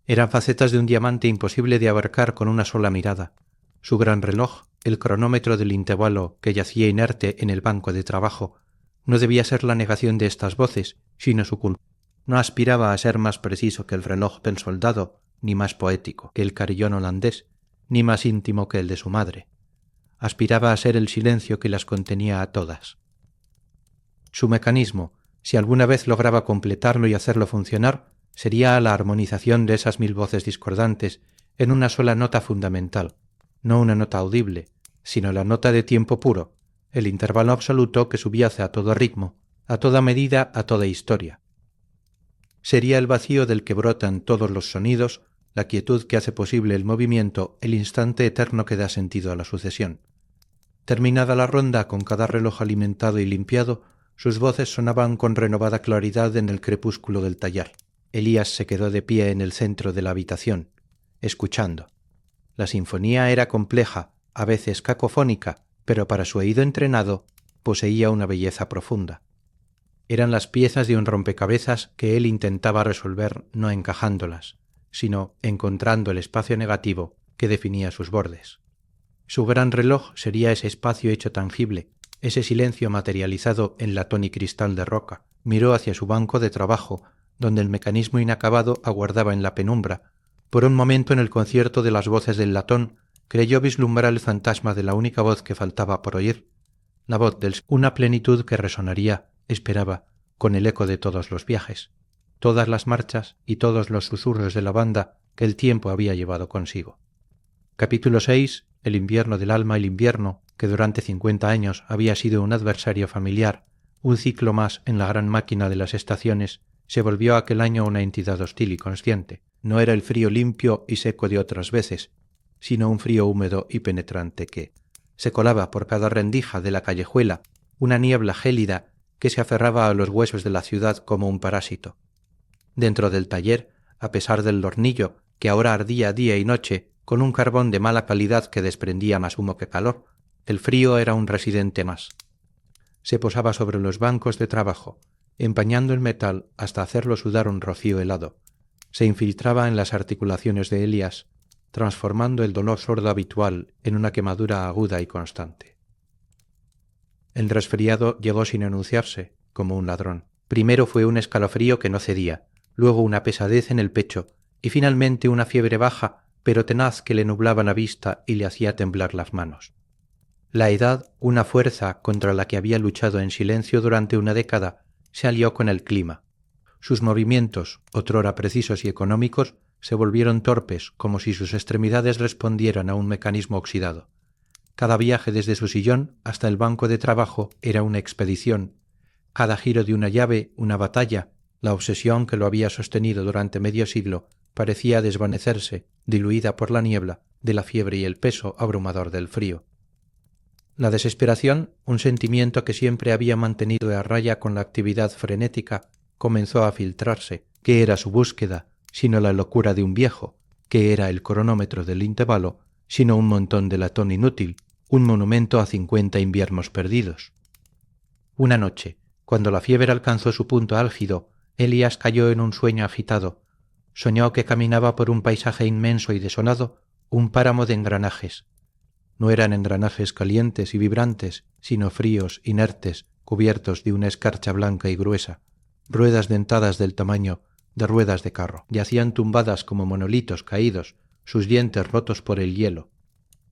eran facetas de un diamante imposible de abarcar con una sola mirada. Su gran reloj, el cronómetro del intervalo que yacía inerte en el banco de trabajo, no debía ser la negación de estas voces, sino su culpa. No aspiraba a ser más preciso que el reloj del soldado, ni más poético que el carillón holandés, ni más íntimo que el de su madre. Aspiraba a ser el silencio que las contenía a todas. Su mecanismo, si alguna vez lograba completarlo y hacerlo funcionar, sería la armonización de esas 1000 voces discordantes en una sola nota fundamental, no una nota audible, sino la nota de tiempo puro, el intervalo absoluto que subyace a todo ritmo, a toda medida, a toda historia. Sería el vacío del que brotan todos los sonidos, la quietud que hace posible el movimiento, el instante eterno que da sentido a la sucesión. Terminada la ronda con cada reloj alimentado y limpiado, sus voces sonaban con renovada claridad en el crepúsculo del tallar. Elías se quedó de pie en el centro de la habitación, escuchando. La sinfonía era compleja, a veces cacofónica, pero para su oído entrenado poseía una belleza profunda. Eran las piezas de un rompecabezas que él intentaba resolver no encajándolas, sino encontrando el espacio negativo que definía sus bordes. Su gran reloj sería ese espacio hecho tangible, ese silencio materializado en latón y cristal de roca. Miró hacia su banco de trabajo, donde el mecanismo inacabado aguardaba en la penumbra. Por un momento en el concierto de las voces del latón, creyó vislumbrar el fantasma de la única voz que faltaba por oír, la voz del una plenitud que resonaría, esperaba, con el eco de todos los viajes, todas las marchas y todos los susurros de la banda que el tiempo había llevado consigo. Capítulo 6. El invierno del alma. El invierno, que durante 50 años había sido un adversario familiar, un ciclo más en la gran máquina de las estaciones, se volvió aquel año una entidad hostil y consciente. No era el frío limpio y seco de otras veces, sino un frío húmedo y penetrante que se colaba por cada rendija de la callejuela, una niebla gélida que se aferraba a los huesos de la ciudad como un parásito. Dentro del taller, a pesar del hornillo, que ahora ardía día y noche con un carbón de mala calidad que desprendía más humo que calor, el frío era un residente más. Se posaba sobre los bancos de trabajo, empañando el metal hasta hacerlo sudar un rocío helado. Se infiltraba en las articulaciones de Elías, transformando el dolor sordo habitual en una quemadura aguda y constante. El resfriado llegó sin anunciarse, como un ladrón. Primero fue un escalofrío que no cedía, luego una pesadez en el pecho y finalmente una fiebre baja pero tenaz que le nublaba la vista y le hacía temblar las manos. La edad, una fuerza contra la que había luchado en silencio durante una década, se alió con el clima. Sus movimientos, otrora precisos y económicos, se volvieron torpes, como si sus extremidades respondieran a un mecanismo oxidado. Cada viaje desde su sillón hasta el banco de trabajo era una expedición, cada giro de una llave una batalla, La obsesión que lo había sostenido durante medio siglo parecía desvanecerse, diluida por la niebla de la fiebre y el peso abrumador del frío. La desesperación, un sentimiento que siempre había mantenido a raya con la actividad frenética, comenzó a filtrarse. ¿Qué era su búsqueda, sino la locura de un viejo? ¿Qué era el cronómetro del intervalo, sino un montón de latón inútil, un monumento a 50 inviernos perdidos? Una noche, cuando la fiebre alcanzó su punto álgido, Elías cayó en un sueño agitado. Soñó que caminaba por un paisaje inmenso y desolado, un páramo de engranajes. No eran engranajes calientes y vibrantes, sino fríos, inertes, cubiertos de una escarcha blanca y gruesa, ruedas dentadas del tamaño de ruedas de carro. Yacían tumbadas como monolitos caídos, sus dientes rotos por el hielo.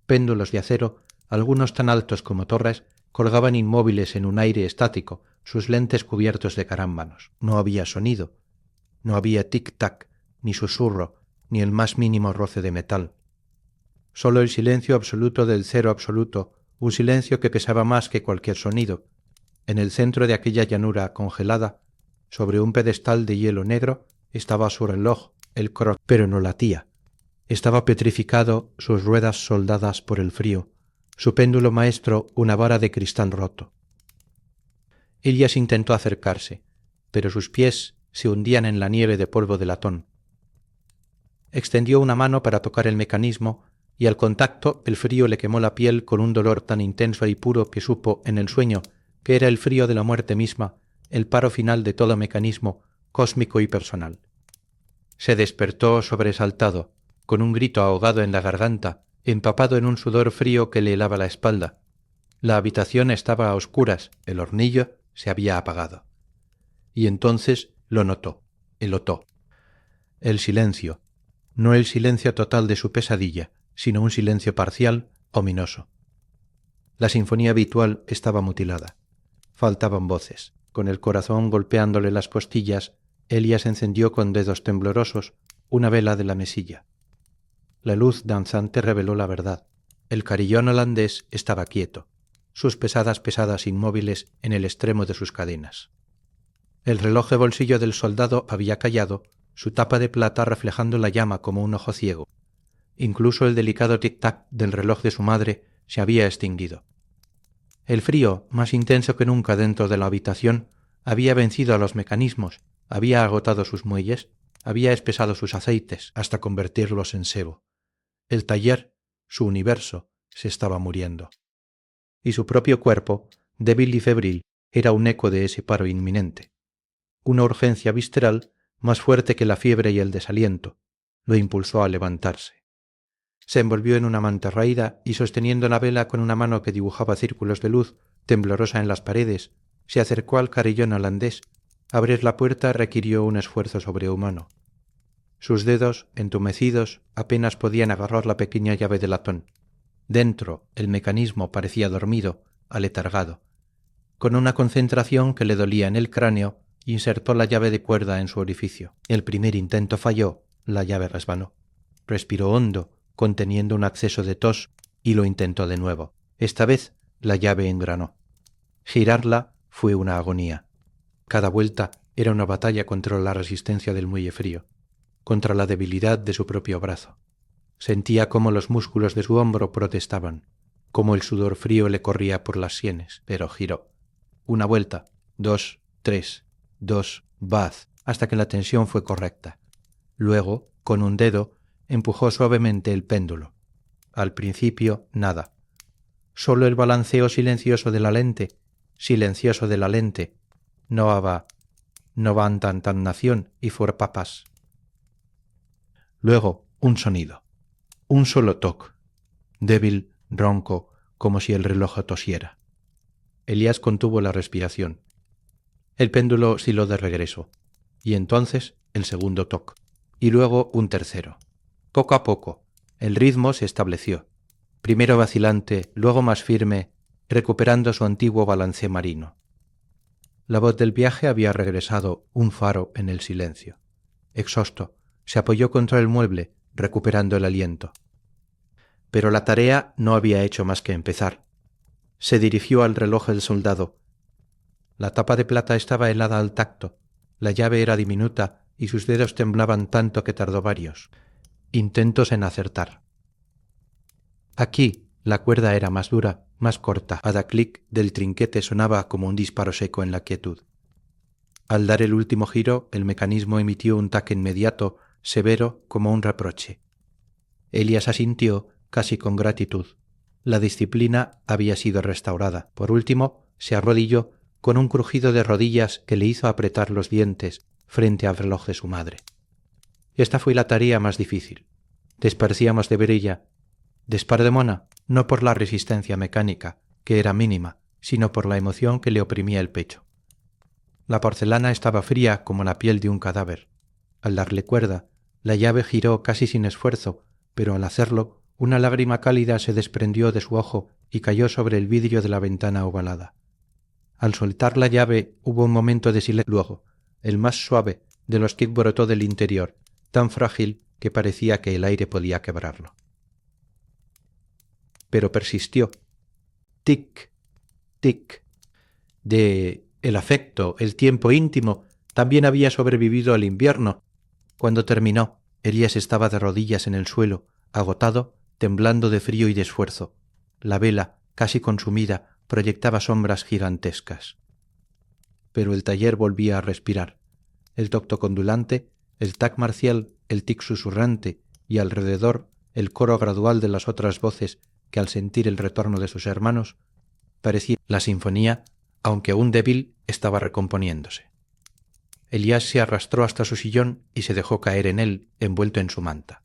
Péndulos de acero, algunos tan altos como torres, colgaban inmóviles en un aire estático, sus lentes cubiertos de carámbanos. No había sonido, no había tic-tac, ni susurro, ni el más mínimo roce de metal. Solo el silencio absoluto del cero absoluto, un silencio que pesaba más que cualquier sonido. En el centro de aquella llanura congelada, sobre un pedestal de hielo negro, estaba su reloj, el croc, pero no latía. Estaba petrificado, sus ruedas soldadas por el frío, su péndulo maestro una vara de cristal roto. Elías intentó acercarse, pero sus pies se hundían en la nieve de polvo de latón. Extendió una mano para tocar el mecanismo y al contacto el frío le quemó la piel con un dolor tan intenso y puro que supo en el sueño que era el frío de la muerte misma, el paro final de todo mecanismo, cósmico y personal. Se despertó sobresaltado, con un grito ahogado en la garganta, empapado en un sudor frío que le helaba la espalda. La habitación estaba a oscuras, el hornillo se había apagado. Y entonces lo notó, el otó. El silencio, no el silencio total de su pesadilla, sino un silencio parcial, ominoso. La sinfonía habitual estaba mutilada. Faltaban voces. Con el corazón golpeándole las costillas, Elías encendió con dedos temblorosos una vela de la mesilla. La luz danzante reveló la verdad. El carillón holandés estaba quieto, sus pesadas inmóviles en el extremo de sus cadenas. El reloj de bolsillo del soldado había callado, su tapa de plata reflejando la llama como un ojo ciego. Incluso el delicado tic-tac del reloj de su madre se había extinguido. El frío, más intenso que nunca dentro de la habitación, había vencido a los mecanismos, había agotado sus muelles, había espesado sus aceites hasta convertirlos en sebo. El taller, su universo, se estaba muriendo. Y su propio cuerpo, débil y febril, era un eco de ese paro inminente. Una urgencia visceral más fuerte que la fiebre y el desaliento lo impulsó a levantarse. Se envolvió en una manta raída y sosteniendo la vela con una mano que dibujaba círculos de luz, temblorosa en las paredes, se acercó al carillón holandés. Abrir la puerta requirió un esfuerzo sobrehumano. Sus dedos, entumecidos, apenas podían agarrar la pequeña llave de latón. Dentro, el mecanismo parecía dormido, aletargado. Con una concentración que le dolía en el cráneo, insertó la llave de cuerda en su orificio. El primer intento falló, la llave resbaló. Respiró hondo, conteniendo un acceso de tos, y lo intentó de nuevo. Esta vez la llave engranó. Girarla fue una agonía. Cada vuelta era una batalla contra la resistencia del muelle frío, contra la debilidad de su propio brazo. Sentía cómo los músculos de su hombro protestaban, cómo el sudor frío le corría por las sienes, pero giró. Una vuelta, 2, 3, 2, baz, hasta que la tensión fue correcta. Luego, con un dedo, empujó suavemente el péndulo. Al principio, nada. Solo el balanceo silencioso de la lente, no van tan nación y for papas. Luego, un sonido. Un solo toc, débil, ronco, como si el reloj tosiera. Elías contuvo la respiración. El péndulo osciló de regreso, y entonces el segundo toc, y luego un tercero. Poco a poco, el ritmo se estableció, primero vacilante, luego más firme, recuperando su antiguo balance marino. La voz del viaje había regresado, un faro en el silencio. Exhausto, se apoyó contra el mueble, recuperando el aliento. Pero la tarea no había hecho más que empezar. Se dirigió al reloj del soldado. La tapa de plata estaba helada al tacto. La llave era diminuta y sus dedos temblaban tanto que tardó varios intentos en acertar. Aquí la cuerda era más dura, más corta. Cada clic del trinquete sonaba como un disparo seco en la quietud. Al dar el último giro, el mecanismo emitió un taque inmediato, severo como un reproche. Elías asintió casi con gratitud. La disciplina había sido restaurada. Por último, se arrodilló con un crujido de rodillas que le hizo apretar los dientes frente al reloj de su madre. Esta fue la tarea más difícil. Desparecíamos de ver ella. Despardemona, no por la resistencia mecánica, que era mínima, sino por la emoción que le oprimía el pecho. La porcelana estaba fría como la piel de un cadáver. Al darle cuerda, la llave giró casi sin esfuerzo, pero al hacerlo, una lágrima cálida se desprendió de su ojo y cayó sobre el vidrio de la ventana ovalada. Al soltar la llave hubo un momento de silencio, luego, el más suave de los que brotó del interior, tan frágil que parecía que el aire podía quebrarlo. Pero persistió. Tic, tic. De el afecto, el tiempo íntimo, también había sobrevivido al invierno. Cuando terminó, Elías estaba de rodillas en el suelo, agotado, temblando de frío y de esfuerzo. La vela, casi consumida, proyectaba sombras gigantescas. Pero el taller volvía a respirar. El toc-toc ondulante, el tac marcial, el tic susurrante y alrededor el coro gradual de las otras voces que al sentir el retorno de sus hermanos, parecía la sinfonía, aunque aún débil, estaba recomponiéndose. Elías se arrastró hasta su sillón y se dejó caer en él, envuelto en su manta.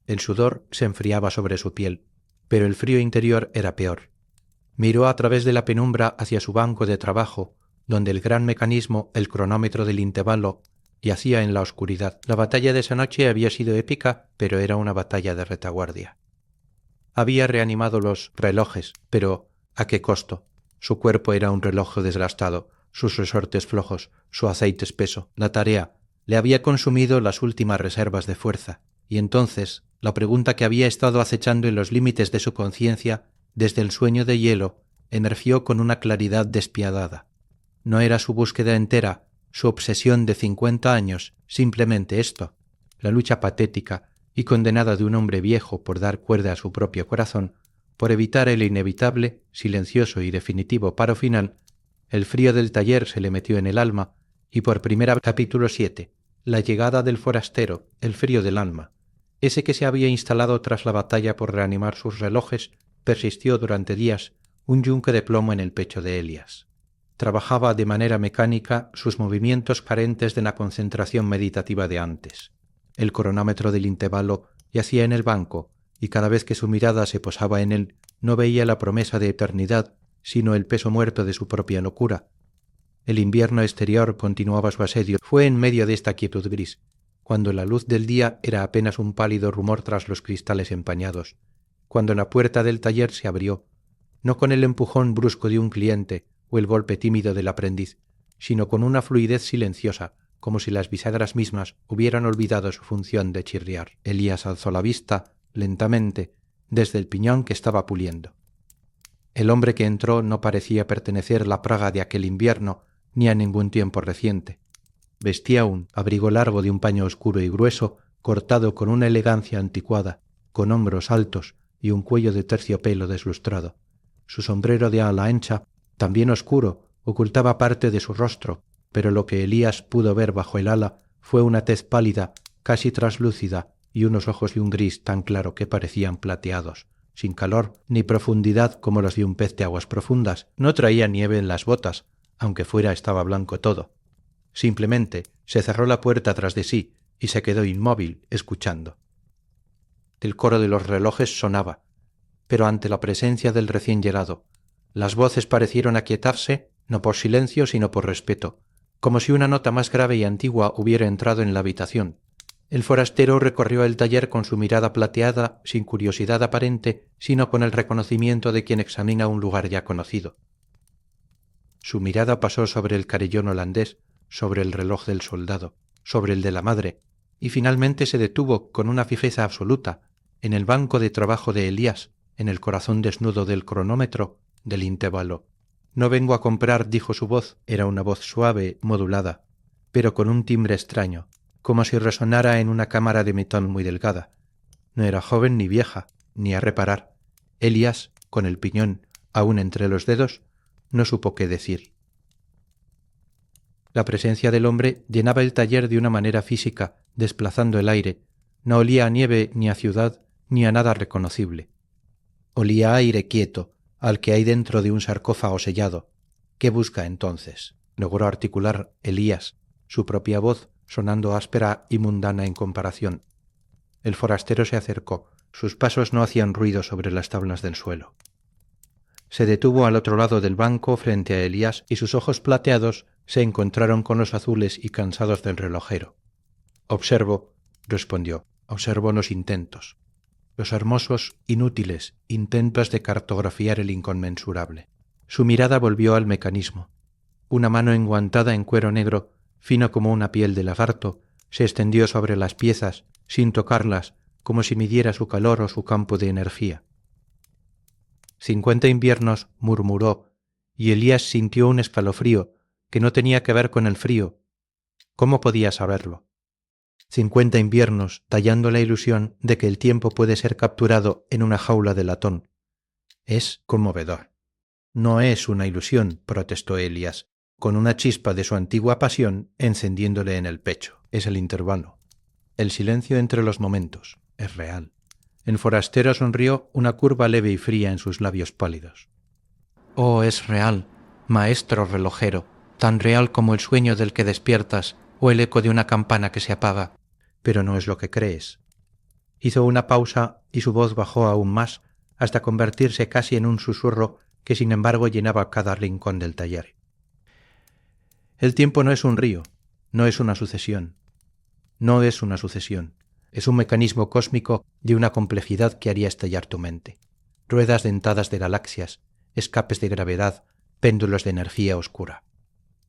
El sudor se enfriaba sobre su piel, pero el frío interior era peor. Miró a través de la penumbra hacia su banco de trabajo, donde el gran mecanismo, el cronómetro del intervalo, yacía en la oscuridad. La batalla de esa noche había sido épica, pero era una batalla de retaguardia. Había reanimado los relojes, pero ¿a qué costo? Su cuerpo era un reloj desgastado, sus resortes flojos, su aceite espeso. La tarea le había consumido las últimas reservas de fuerza, y entonces la pregunta que había estado acechando en los límites de su conciencia desde el sueño de hielo emergió con una claridad despiadada. No era su búsqueda entera, su obsesión de 50 años, simplemente esto, la lucha patética y condenada de un hombre viejo por dar cuerda a su propio corazón, por evitar el inevitable, silencioso y definitivo paro final. El frío del taller se le metió en el alma y por primera vez. Capítulo 7. La llegada del forastero, el frío del alma. Ese que se había instalado tras la batalla por reanimar sus relojes, persistió durante días, un yunque de plomo en el pecho de Elías. Trabajaba de manera mecánica, sus movimientos carentes de la concentración meditativa de antes. El cronómetro del intervalo yacía en el banco, y cada vez que su mirada se posaba en él, no veía la promesa de eternidad, sino el peso muerto de su propia locura. El invierno exterior continuaba su asedio. Fue en medio de esta quietud gris, cuando la luz del día era apenas un pálido rumor tras los cristales empañados, cuando la puerta del taller se abrió, no con el empujón brusco de un cliente o el golpe tímido del aprendiz, sino con una fluidez silenciosa, como si las bisagras mismas hubieran olvidado su función de chirriar. Elías alzó la vista, lentamente, desde el piñón que estaba puliendo. El hombre que entró no parecía pertenecer a la Praga de aquel invierno, ni a ningún tiempo reciente. Vestía un abrigo largo de un paño oscuro y grueso, cortado con una elegancia anticuada, con hombros altos y un cuello de terciopelo deslustrado. Su sombrero de ala ancha, también oscuro, ocultaba parte de su rostro, pero lo que Elías pudo ver bajo el ala fue una tez pálida, casi traslúcida, y unos ojos de un gris tan claro que parecían plateados, sin calor ni profundidad como los de un pez de aguas profundas. No traía nieve en las botas, aunque fuera estaba blanco todo. Simplemente se cerró la puerta tras de sí y se quedó inmóvil, escuchando. El coro de los relojes sonaba, pero ante la presencia del recién llegado, las voces parecieron aquietarse, no por silencio sino por respeto, como si una nota más grave y antigua hubiera entrado en la habitación. El forastero recorrió el taller con su mirada plateada, sin curiosidad aparente, sino con el reconocimiento de quien examina un lugar ya conocido. Su mirada pasó sobre el carillón holandés, sobre el reloj del soldado, sobre el de la madre, y finalmente se detuvo con una fijeza absoluta en el banco de trabajo de Elías, en el corazón desnudo del cronómetro, del intervalo. No vengo a comprar, dijo su voz, era una voz suave, modulada. pero con un timbre extraño, como si resonara en una cámara de metal muy delgada. No era joven ni vieja, ni a reparar. Elías, con el piñón aún entre los dedos, no supo qué decir. La presencia del hombre llenaba el taller de una manera física, desplazando el aire. No olía a nieve ni a ciudad, ni a nada reconocible. Olía a aire quieto, al que hay dentro de un sarcófago sellado. ¿Qué busca entonces? Logró articular Elías, su propia voz sonando áspera y mundana en comparación. El forastero se acercó. Sus pasos no hacían ruido sobre las tablas del suelo. Se detuvo al otro lado del banco frente a Elías y sus ojos plateados se encontraron con los azules y cansados del relojero. Observo, respondió, observo los intentos. Los hermosos, inútiles intentos de cartografiar el inconmensurable. Su mirada volvió al mecanismo. Una mano enguantada en cuero negro, fino como una piel de lagarto, se extendió sobre las piezas, sin tocarlas, como si midiera su calor o su campo de energía. 50 inviernos, murmuró, y Elías sintió un escalofrío que no tenía que ver con el frío. ¿Cómo podía saberlo? 50 inviernos tallando la ilusión de que el tiempo puede ser capturado en una jaula de latón. Es conmovedor. No es una ilusión, protestó Elías, con una chispa de su antigua pasión encendiéndole en el pecho. Es el intervalo. El silencio entre los momentos. Es real. El forastero sonrió una curva leve y fría en sus labios pálidos. Oh, es real, maestro relojero, tan real como el sueño del que despiertas o el eco de una campana que se apaga, pero no es lo que crees. Hizo una pausa y su voz bajó aún más hasta convertirse casi en un susurro que sin embargo llenaba cada rincón del taller. El tiempo no es un río, no es una sucesión. No es una sucesión. Es un mecanismo cósmico de una complejidad que haría estallar tu mente. Ruedas dentadas de galaxias, escapes de gravedad, péndulos de energía oscura.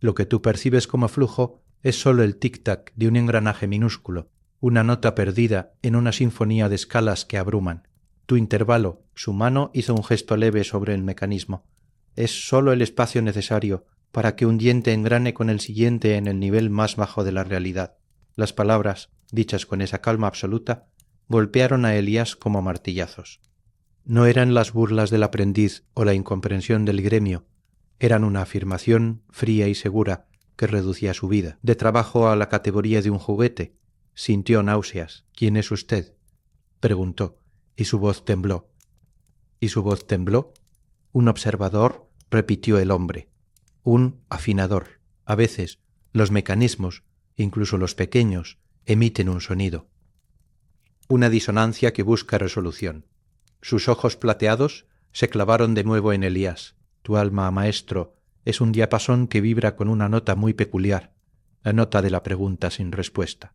Lo que tú percibes como flujo es sólo el tic-tac de un engranaje minúsculo, una nota perdida en una sinfonía de escalas que abruman. Tu intervalo, su mano hizo un gesto leve sobre el mecanismo. Es sólo el espacio necesario para que un diente engrane con el siguiente en el nivel más bajo de la realidad. Las palabras, dichas con esa calma absoluta, golpearon a Elías como martillazos. No eran las burlas del aprendiz o la incomprensión del gremio, eran una afirmación fría y segura que reducía su vida, de trabajo a la categoría de un juguete. Sintió náuseas. ¿Quién es usted?, preguntó, y su voz tembló. ¿Y su voz tembló? Un observador, repitió el hombre. Un afinador. A veces, los mecanismos, incluso los pequeños, emiten un sonido. Una disonancia que busca resolución. Sus ojos plateados se clavaron de nuevo en Elías. Tu alma, maestro, es un diapasón que vibra con una nota muy peculiar, la nota de la pregunta sin respuesta.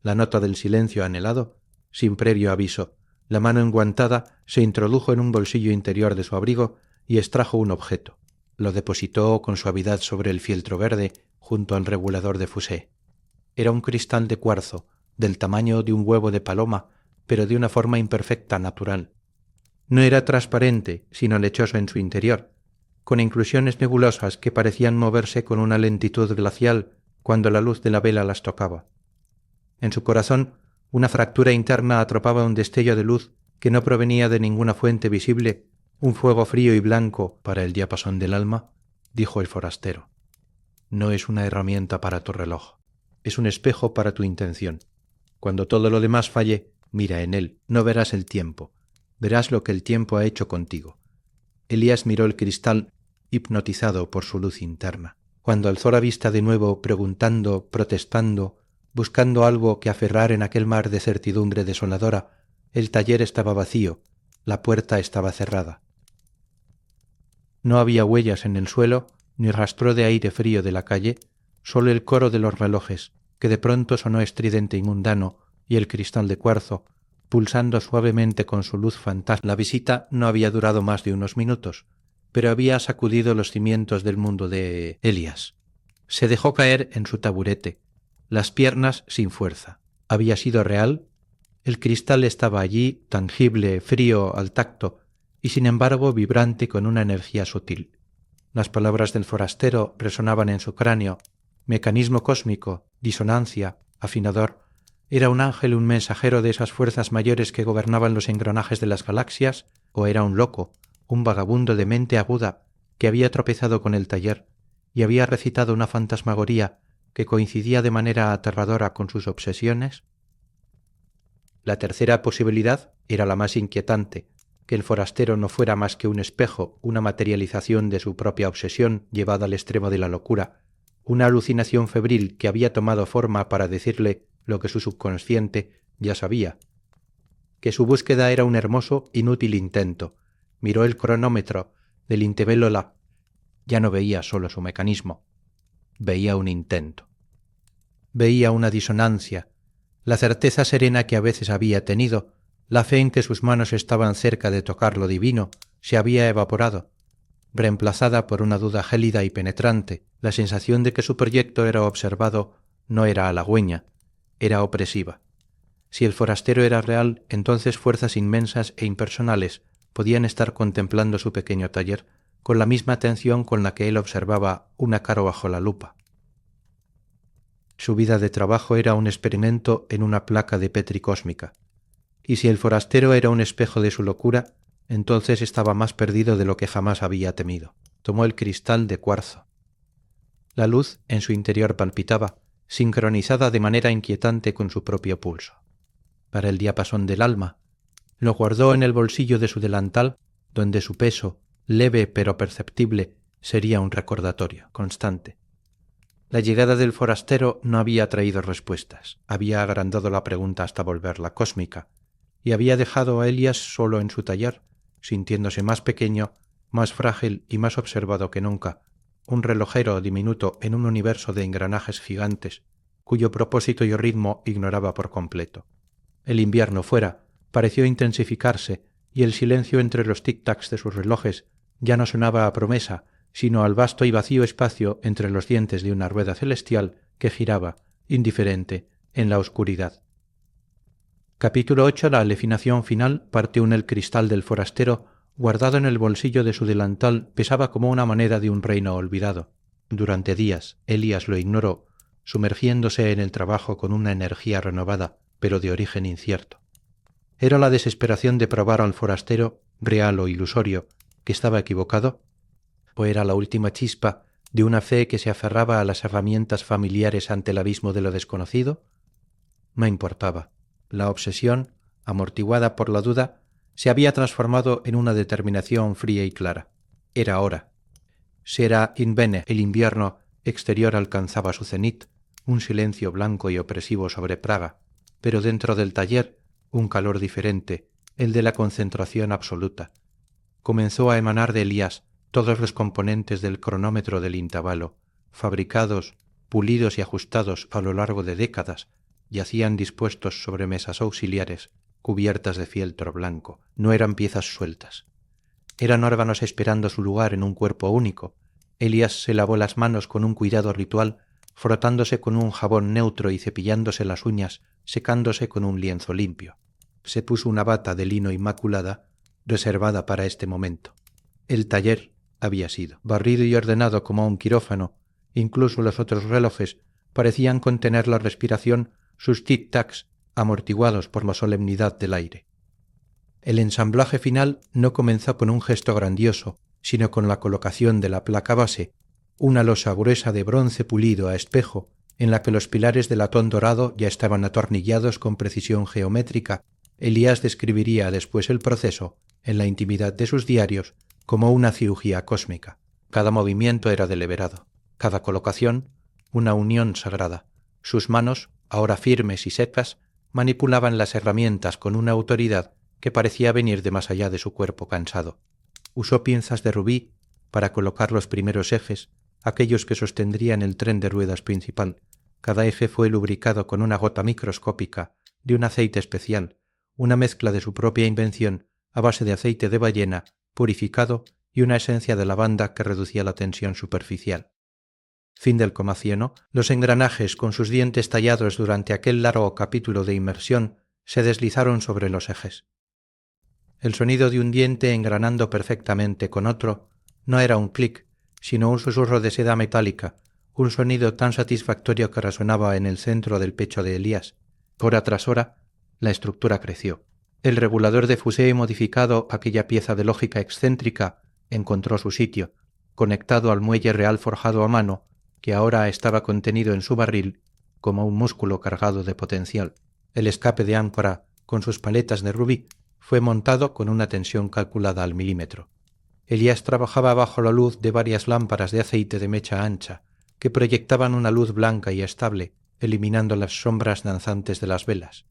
La nota del silencio anhelado, sin previo aviso. La mano enguantada se introdujo en un bolsillo interior de su abrigo y extrajo un objeto. Lo depositó con suavidad sobre el fieltro verde junto al regulador de fusé. Era un cristal de cuarzo, del tamaño de un huevo de paloma, pero de una forma imperfecta, natural. No era transparente, sino lechoso en su interior, con inclusiones nebulosas que parecían moverse con una lentitud glacial cuando la luz de la vela las tocaba. En su corazón, una fractura interna atropaba un destello de luz que no provenía de ninguna fuente visible, un fuego frío y blanco para el diapasón del alma, dijo el forastero. No es una herramienta para tu reloj, es un espejo para tu intención. Cuando todo lo demás falle, mira en él, no verás el tiempo, verás lo que el tiempo ha hecho contigo. Elías miró el cristal, hipnotizado por su luz interna. Cuando alzó la vista de nuevo, preguntando, protestando, buscando algo que aferrar en aquel mar de certidumbre desoladora, el taller estaba vacío, la puerta estaba cerrada. No había huellas en el suelo, ni rastro de aire frío de la calle, solo el coro de los relojes, que de pronto sonó estridente y mundano, y el cristal de cuarzo, pulsando suavemente con su luz fantasma. La visita no había durado más de unos minutos, pero había sacudido los cimientos del mundo de Elías. Se dejó caer en su taburete, las piernas sin fuerza. ¿Había sido real? El cristal estaba allí, tangible, frío al tacto, y sin embargo vibrante con una energía sutil. Las palabras del forastero resonaban en su cráneo. mecanismo cósmico, disonancia, afinador, ¿era un ángel un mensajero de esas fuerzas mayores que gobernaban los engranajes de las galaxias, o era un loco, un vagabundo de mente aguda que había tropezado con el taller y había recitado una fantasmagoría que coincidía de manera aterradora con sus obsesiones? La tercera posibilidad era la más inquietante, que el forastero no fuera más que un espejo, una materialización de su propia obsesión llevada al extremo de la locura, una alucinación febril que había tomado forma para decirle lo que su subconsciente ya sabía, que su búsqueda era un hermoso, inútil intento. Miró el cronómetro del Intebelola. Ya no veía solo su mecanismo, veía un intento. Veía una disonancia, la certeza serena que a veces había tenido, la fe en que sus manos estaban cerca de tocar lo divino, se había evaporado, reemplazada por una duda gélida y penetrante. La sensación de que su proyecto era observado no era halagüeña, era opresiva. Si el forastero era real, entonces fuerzas inmensas e impersonales podían estar contemplando su pequeño taller con la misma atención con la que él observaba un ácaro bajo la lupa. Su vida de trabajo era un experimento en una placa de Petri cósmica, y si el forastero era un espejo de su locura, entonces estaba más perdido de lo que jamás había temido. Tomó el cristal de cuarzo. La luz en su interior palpitaba, sincronizada de manera inquietante con su propio pulso. Para el diapasón del alma, lo guardó en el bolsillo de su delantal, donde su peso, leve pero perceptible, sería un recordatorio constante. La llegada del forastero no había traído respuestas, había agrandado la pregunta hasta volverla cósmica, y había dejado a Elías solo en su taller, sintiéndose más pequeño, más frágil y más observado que nunca, un relojero diminuto en un universo de engranajes gigantes, cuyo propósito y ritmo ignoraba por completo. El invierno fuera pareció intensificarse y el silencio entre los tic-tacs de sus relojes ya no sonaba a promesa, sino al vasto y vacío espacio entre los dientes de una rueda celestial que giraba, indiferente, en la oscuridad. Capítulo 8. La alefinación final. Parte 1. El cristal del forastero, guardado en el bolsillo de su delantal, pesaba como una moneda de un reino olvidado. Durante días, Elías lo ignoró, sumergiéndose en el trabajo con una energía renovada, pero de origen incierto. ¿Era la desesperación de probar al forastero, real o ilusorio, que estaba equivocado? ¿O era la última chispa de una fe que se aferraba a las herramientas familiares ante el abismo de lo desconocido? No importaba. La obsesión, amortiguada por la duda, se había transformado en una determinación fría y clara. Era hora. Sera in bene, el invierno exterior alcanzaba su cenit, un silencio blanco y opresivo sobre Praga, pero dentro del taller un calor diferente, el de la concentración absoluta. Comenzó a emanar de Elías todos los componentes del cronómetro del intervalo, fabricados, pulidos y ajustados a lo largo de décadas, yacían dispuestos sobre mesas auxiliares, cubiertas de fieltro blanco. No eran piezas sueltas. Eran órganos esperando su lugar en un cuerpo único. Elías se lavó las manos con un cuidado ritual, frotándose con un jabón neutro y cepillándose las uñas, secándose con un lienzo limpio. Se puso una bata de lino inmaculada, reservada para este momento. El taller había sido barrido y ordenado como un quirófano. Incluso los otros relojes parecían contener la respiración, sus tic-tacs amortiguados por la solemnidad del aire. El ensamblaje final no comenzó con un gesto grandioso, sino con la colocación de la placa base, una losa gruesa de bronce pulido a espejo, en la que los pilares de latón dorado ya estaban atornillados con precisión geométrica. Elías describiría después el proceso, en la intimidad de sus diarios, como una cirugía cósmica. Cada movimiento era deliberado, cada colocación una unión sagrada. Sus manos, ahora firmes y secas, manipulaban las herramientas con una autoridad que parecía venir de más allá de su cuerpo cansado. Usó pinzas de rubí para colocar los primeros ejes, aquellos que sostendrían el tren de ruedas principal. Cada eje fue lubricado con una gota microscópica de un aceite especial, una mezcla de su propia invención a base de aceite de ballena purificado y una esencia de lavanda que reducía la tensión superficial. Fin del comacieno. Los engranajes, con sus dientes tallados durante aquel largo capítulo de inmersión, se deslizaron sobre los ejes. El sonido de un diente engranando perfectamente con otro no era un clic, sino un susurro de seda metálica, un sonido tan satisfactorio que resonaba en el centro del pecho de Elías. Hora tras hora, la estructura creció. El regulador de fusée modificado, aquella pieza de lógica excéntrica, encontró su sitio, conectado al muelle real forjado a mano, que ahora estaba contenido en su barril como un músculo cargado de potencial. El escape de áncora, con sus paletas de rubí, fue montado con una tensión calculada al milímetro. Elías trabajaba bajo la luz de varias lámparas de aceite de mecha ancha, que proyectaban una luz blanca y estable, eliminando las sombras danzantes de las velas.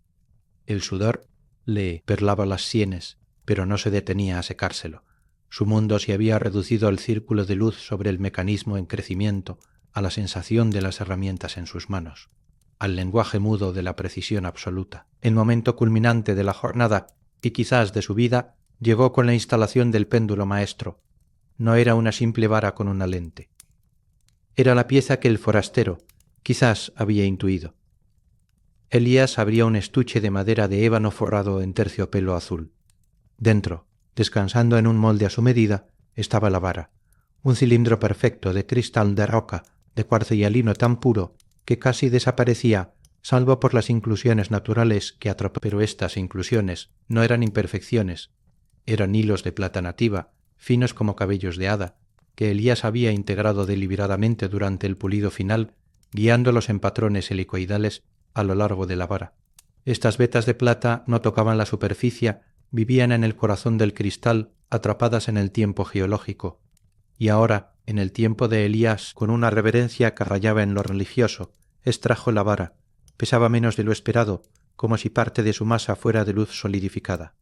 El sudor le perlaba las sienes, pero no se detenía a secárselo. Su mundo se había reducido al círculo de luz sobre el mecanismo en crecimiento, a la sensación de las herramientas en sus manos, al lenguaje mudo de la precisión absoluta. El momento culminante de la jornada, y quizás de su vida, llegó con la instalación del péndulo maestro. No era una simple vara con una lente. Era la pieza que el forastero, quizás, había intuido. Elías abría un estuche de madera de ébano forrado en terciopelo azul. Dentro, descansando en un molde a su medida, estaba la vara, un cilindro perfecto de cristal de roca, de cuarzo y hialino tan puro que casi desaparecía, salvo por las inclusiones naturales que pero estas inclusiones no eran imperfecciones, eran hilos de plata nativa, finos como cabellos de hada, que Elías había integrado deliberadamente durante el pulido final, guiándolos en patrones helicoidales a lo largo de la vara. Estas vetas de plata no tocaban la superficie, vivían en el corazón del cristal, atrapadas en el tiempo geológico, y ahora, en el tiempo de Elías, con una reverencia que rayaba en lo religioso, extrajo la vara, pesaba menos de lo esperado, como si parte de su masa fuera de luz solidificada.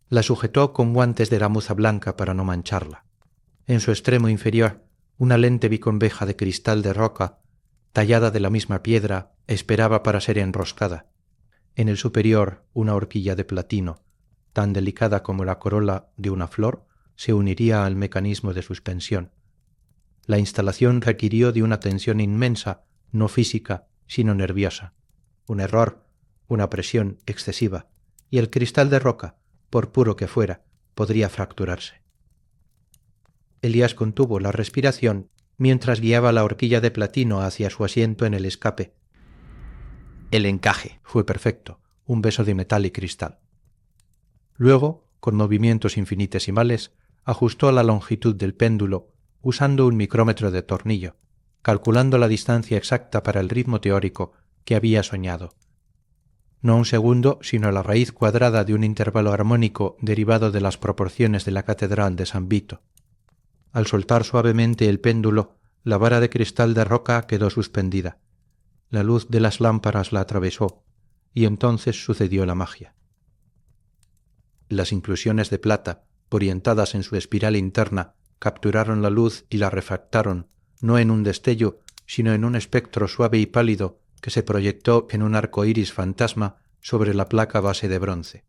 La sujetó con guantes de gamuza blanca para no mancharla. En su extremo inferior, una lente biconveja de cristal de roca, tallada de la misma piedra, esperaba para ser enroscada. En el superior, una horquilla de platino, tan delicada como la corola de una flor, se uniría al mecanismo de suspensión. La instalación requirió de una tensión inmensa, no física, sino nerviosa. Un error, una presión excesiva, y el cristal de roca, por puro que fuera, podría fracturarse. Elías contuvo la respiración mientras guiaba la horquilla de platino hacia su asiento en el escape. El encaje fue perfecto, un beso de metal y cristal. Luego, con movimientos infinitesimales, ajustó la longitud del péndulo usando un micrómetro de tornillo, calculando la distancia exacta para el ritmo teórico que había soñado. No un segundo, sino la raíz cuadrada de un intervalo armónico derivado de las proporciones de la catedral de San Vito. Al soltar suavemente el péndulo, la vara de cristal de roca quedó suspendida. La luz de las lámparas la atravesó, y entonces sucedió la magia. Las inclusiones de plata, orientadas en su espiral interna, capturaron la luz y la refractaron, no en un destello, sino en un espectro suave y pálido que se proyectó en un arco iris fantasma sobre la placa base de bronce.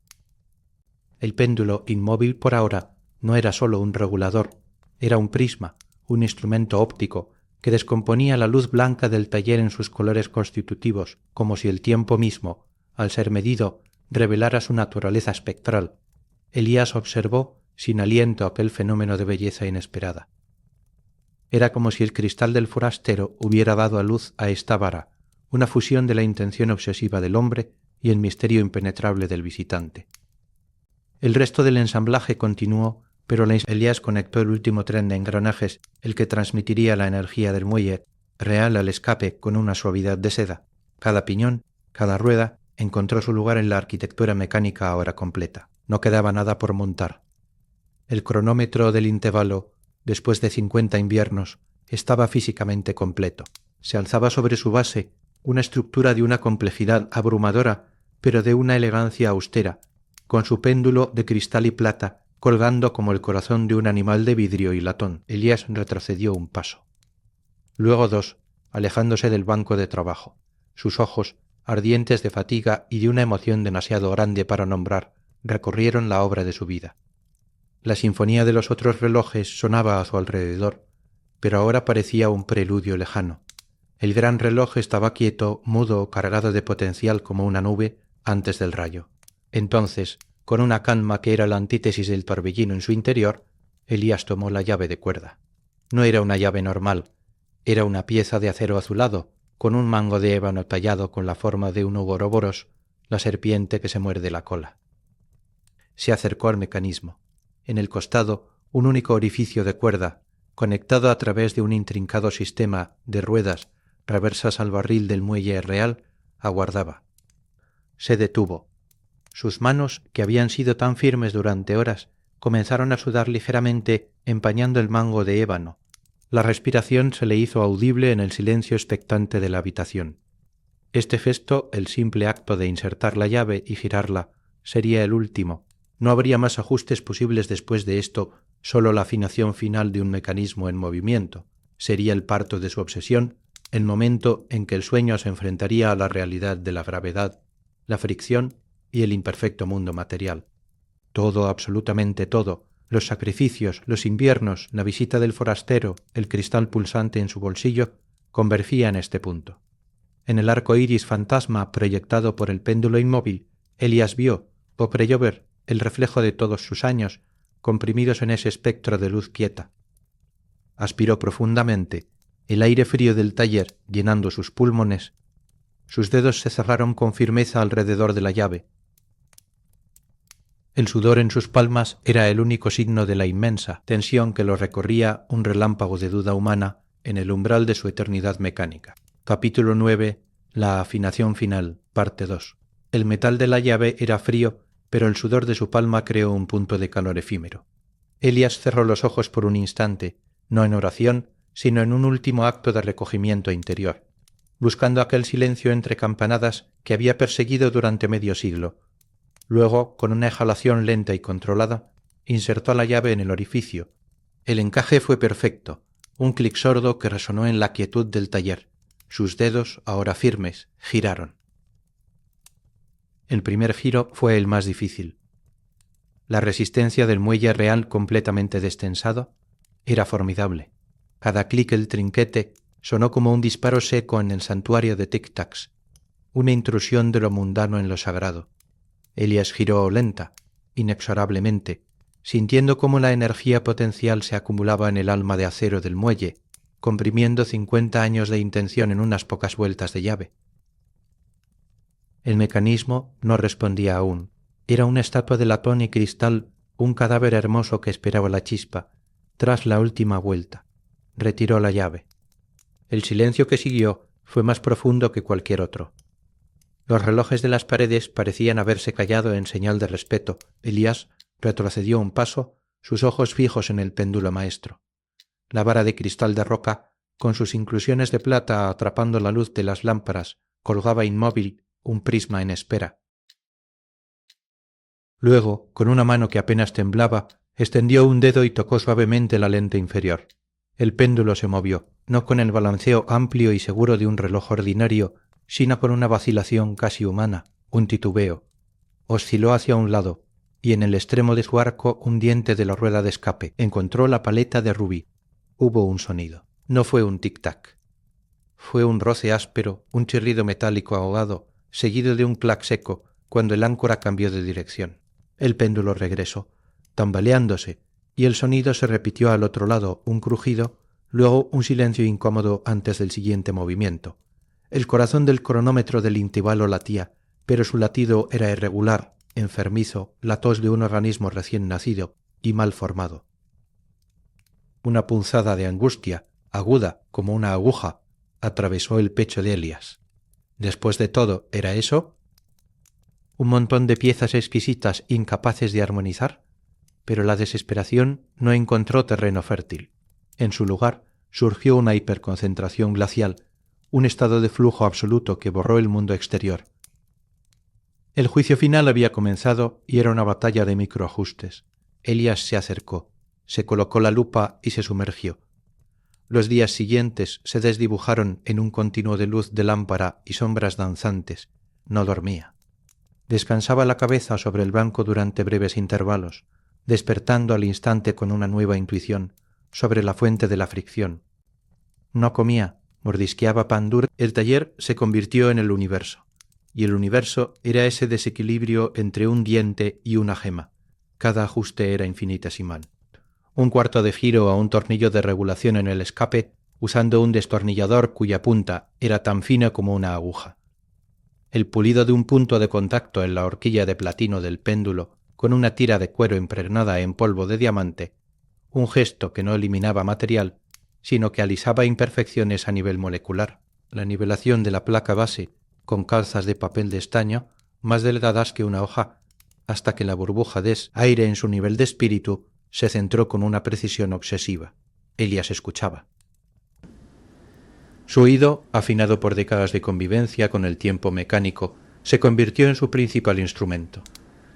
El péndulo, inmóvil por ahora, no era sólo un regulador, era un prisma, un instrumento óptico, que descomponía la luz blanca del taller en sus colores constitutivos, como si el tiempo mismo, al ser medido, revelara su naturaleza espectral. Elías observó sin aliento aquel fenómeno de belleza inesperada. Era como si el cristal del forastero hubiera dado a luz a esta vara, una fusión de la intención obsesiva del hombre y el misterio impenetrable del visitante. El resto del ensamblaje continuó, pero Elías conectó el último tren de engranajes, el que transmitiría la energía del muelle real al escape con una suavidad de seda. Cada piñón, cada rueda, encontró su lugar en la arquitectura mecánica ahora completa. No quedaba nada por montar. El cronómetro del intervalo, después de 50 inviernos, estaba físicamente completo. Se alzaba sobre su base una estructura de una complejidad abrumadora, pero de una elegancia austera, con su péndulo de cristal y plata colgando como el corazón de un animal de vidrio y latón. Elías retrocedió un paso. Luego dos, alejándose del banco de trabajo. Sus ojos, ardientes de fatiga y de una emoción demasiado grande para nombrar, recorrieron la obra de su vida. La sinfonía de los otros relojes sonaba a su alrededor, pero ahora parecía un preludio lejano. El gran reloj estaba quieto, mudo, cargado de potencial como una nube, antes del rayo. Entonces, con una calma que era la antítesis del torbellino en su interior, Elías tomó la llave de cuerda. No era una llave normal, Era una pieza de acero azulado, con un mango de ébano tallado con la forma de un ouroboros, la serpiente que se muerde la cola. Se acercó al mecanismo. En el costado, un único orificio de cuerda, conectado a través de un intrincado sistema de ruedas reversas al barril del muelle real, aguardaba. Se detuvo. Sus manos, que habían sido tan firmes durante horas, comenzaron a sudar ligeramente, empañando el mango de ébano. La respiración se le hizo audible en el silencio expectante de la habitación. Este gesto, el simple acto de insertar la llave y girarla, sería el último. No habría más ajustes posibles después de esto, solo la afinación final de un mecanismo en movimiento. Sería el parto de su obsesión, el momento en que el sueño se enfrentaría a la realidad de la gravedad, la fricción y el imperfecto mundo material. Todo, absolutamente todo, los sacrificios, los inviernos, la visita del forastero, el cristal pulsante en su bolsillo, convergía en este punto. En el arco iris fantasma proyectado por el péndulo inmóvil, Elías vio, o creyó ver, el reflejo de todos sus años, comprimidos en ese espectro de luz quieta. Aspiró profundamente, el aire frío del taller llenando sus pulmones. Sus dedos se cerraron con firmeza alrededor de la llave. El sudor en sus palmas era el único signo de la inmensa tensión que lo recorría un relámpago de duda humana en el umbral de su eternidad mecánica. Capítulo 9. La afinación final, parte 2. El metal de la llave era frío, pero el sudor de su palma creó un punto de calor efímero. Elías cerró los ojos por un instante, no en oración, sino en un último acto de recogimiento interior, buscando aquel silencio entre campanadas que había perseguido durante medio siglo. Luego, con una exhalación lenta y controlada, insertó la llave en el orificio. El encaje fue perfecto, un clic sordo que resonó en la quietud del taller. Sus dedos, ahora firmes, giraron. El primer giro fue el más difícil. La resistencia del muelle real completamente destensado era formidable. Cada clic del trinquete sonó como un disparo seco en el santuario de tic-tacs, una intrusión de lo mundano en lo sagrado. Elías giró lenta, inexorablemente, sintiendo cómo la energía potencial se acumulaba en el alma de acero del muelle, comprimiendo 50 años de intención en unas pocas vueltas de llave. El mecanismo no respondía aún. Era una estatua de latón y cristal, un cadáver hermoso que esperaba la chispa. Tras la última vuelta, retiró la llave. El silencio que siguió fue más profundo que cualquier otro. Los relojes de las paredes parecían haberse callado en señal de respeto. Elías retrocedió un paso, sus ojos fijos en el péndulo maestro. La vara de cristal de roca, con sus inclusiones de plata atrapando la luz de las lámparas, colgaba inmóvil un prisma en espera. Luego, con una mano que apenas temblaba, extendió un dedo y tocó suavemente la lente inferior. El péndulo se movió, no con el balanceo amplio y seguro de un reloj ordinario, sino con una vacilación casi humana, un titubeo. Osciló hacia un lado, y en el extremo de su arco un diente de la rueda de escape. Encontró la paleta de rubí. Hubo un sonido. No fue un tic-tac. Fue un roce áspero, un chirrido metálico ahogado, seguido de un clac seco, cuando el áncora cambió de dirección. El péndulo regresó, tambaleándose, y el sonido se repitió al otro lado, un crujido, luego un silencio incómodo antes del siguiente movimiento. El corazón del cronómetro del intervalo latía, pero su latido era irregular, enfermizo, la tos de un organismo recién nacido y mal formado. Una punzada de angustia, aguda como una aguja, atravesó el pecho de Elías. Después de todo, ¿era eso? ¿Un montón de piezas exquisitas incapaces de armonizar? Pero la desesperación no encontró terreno fértil. En su lugar surgió una hiperconcentración glacial, un estado de flujo absoluto que borró el mundo exterior. El juicio final había comenzado y era una batalla de microajustes. Elías se acercó, se colocó la lupa y se sumergió. Los días siguientes se desdibujaron en un continuo de luz de lámpara y sombras danzantes. No dormía. Descansaba la cabeza sobre el banco durante breves intervalos, despertando al instante con una nueva intuición sobre la fuente de la fricción. No comía, mordisqueaba pan duro. El taller se convirtió en el universo, y el universo era ese desequilibrio entre un diente y una gema. Cada ajuste era infinitesimal. Un cuarto de giro a un tornillo de regulación en el escape usando un destornillador cuya punta era tan fina como una aguja. El pulido de un punto de contacto en la horquilla de platino del péndulo con una tira de cuero impregnada en polvo de diamante, un gesto que no eliminaba material, sino que alisaba imperfecciones a nivel molecular, la nivelación de la placa base con calzas de papel de estaño más delgadas que una hoja, hasta que la burbuja de aire en su nivel de espíritu se centró con una precisión obsesiva. Elías escuchaba. Su oído, afinado por décadas de convivencia con el tiempo mecánico, se convirtió en su principal instrumento.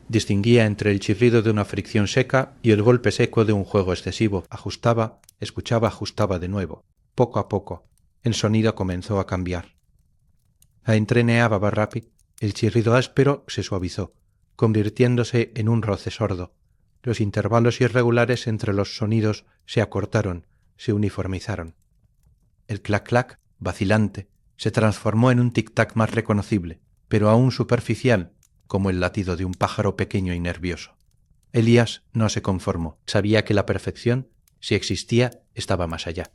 Distinguía entre el chirrido de una fricción seca y el golpe seco de un juego excesivo. Ajustaba, escuchaba, ajustaba de nuevo. Poco a poco, el sonido comenzó a cambiar. A entreneaba Barrapi, el chirrido áspero se suavizó, convirtiéndose en un roce sordo. Los intervalos irregulares entre los sonidos se acortaron, se uniformizaron. El clac-clac, vacilante, se transformó en un tic-tac más reconocible, pero aún superficial, como el latido de un pájaro pequeño y nervioso. Elías no se conformó. Sabía que la perfección, si existía, estaba más allá.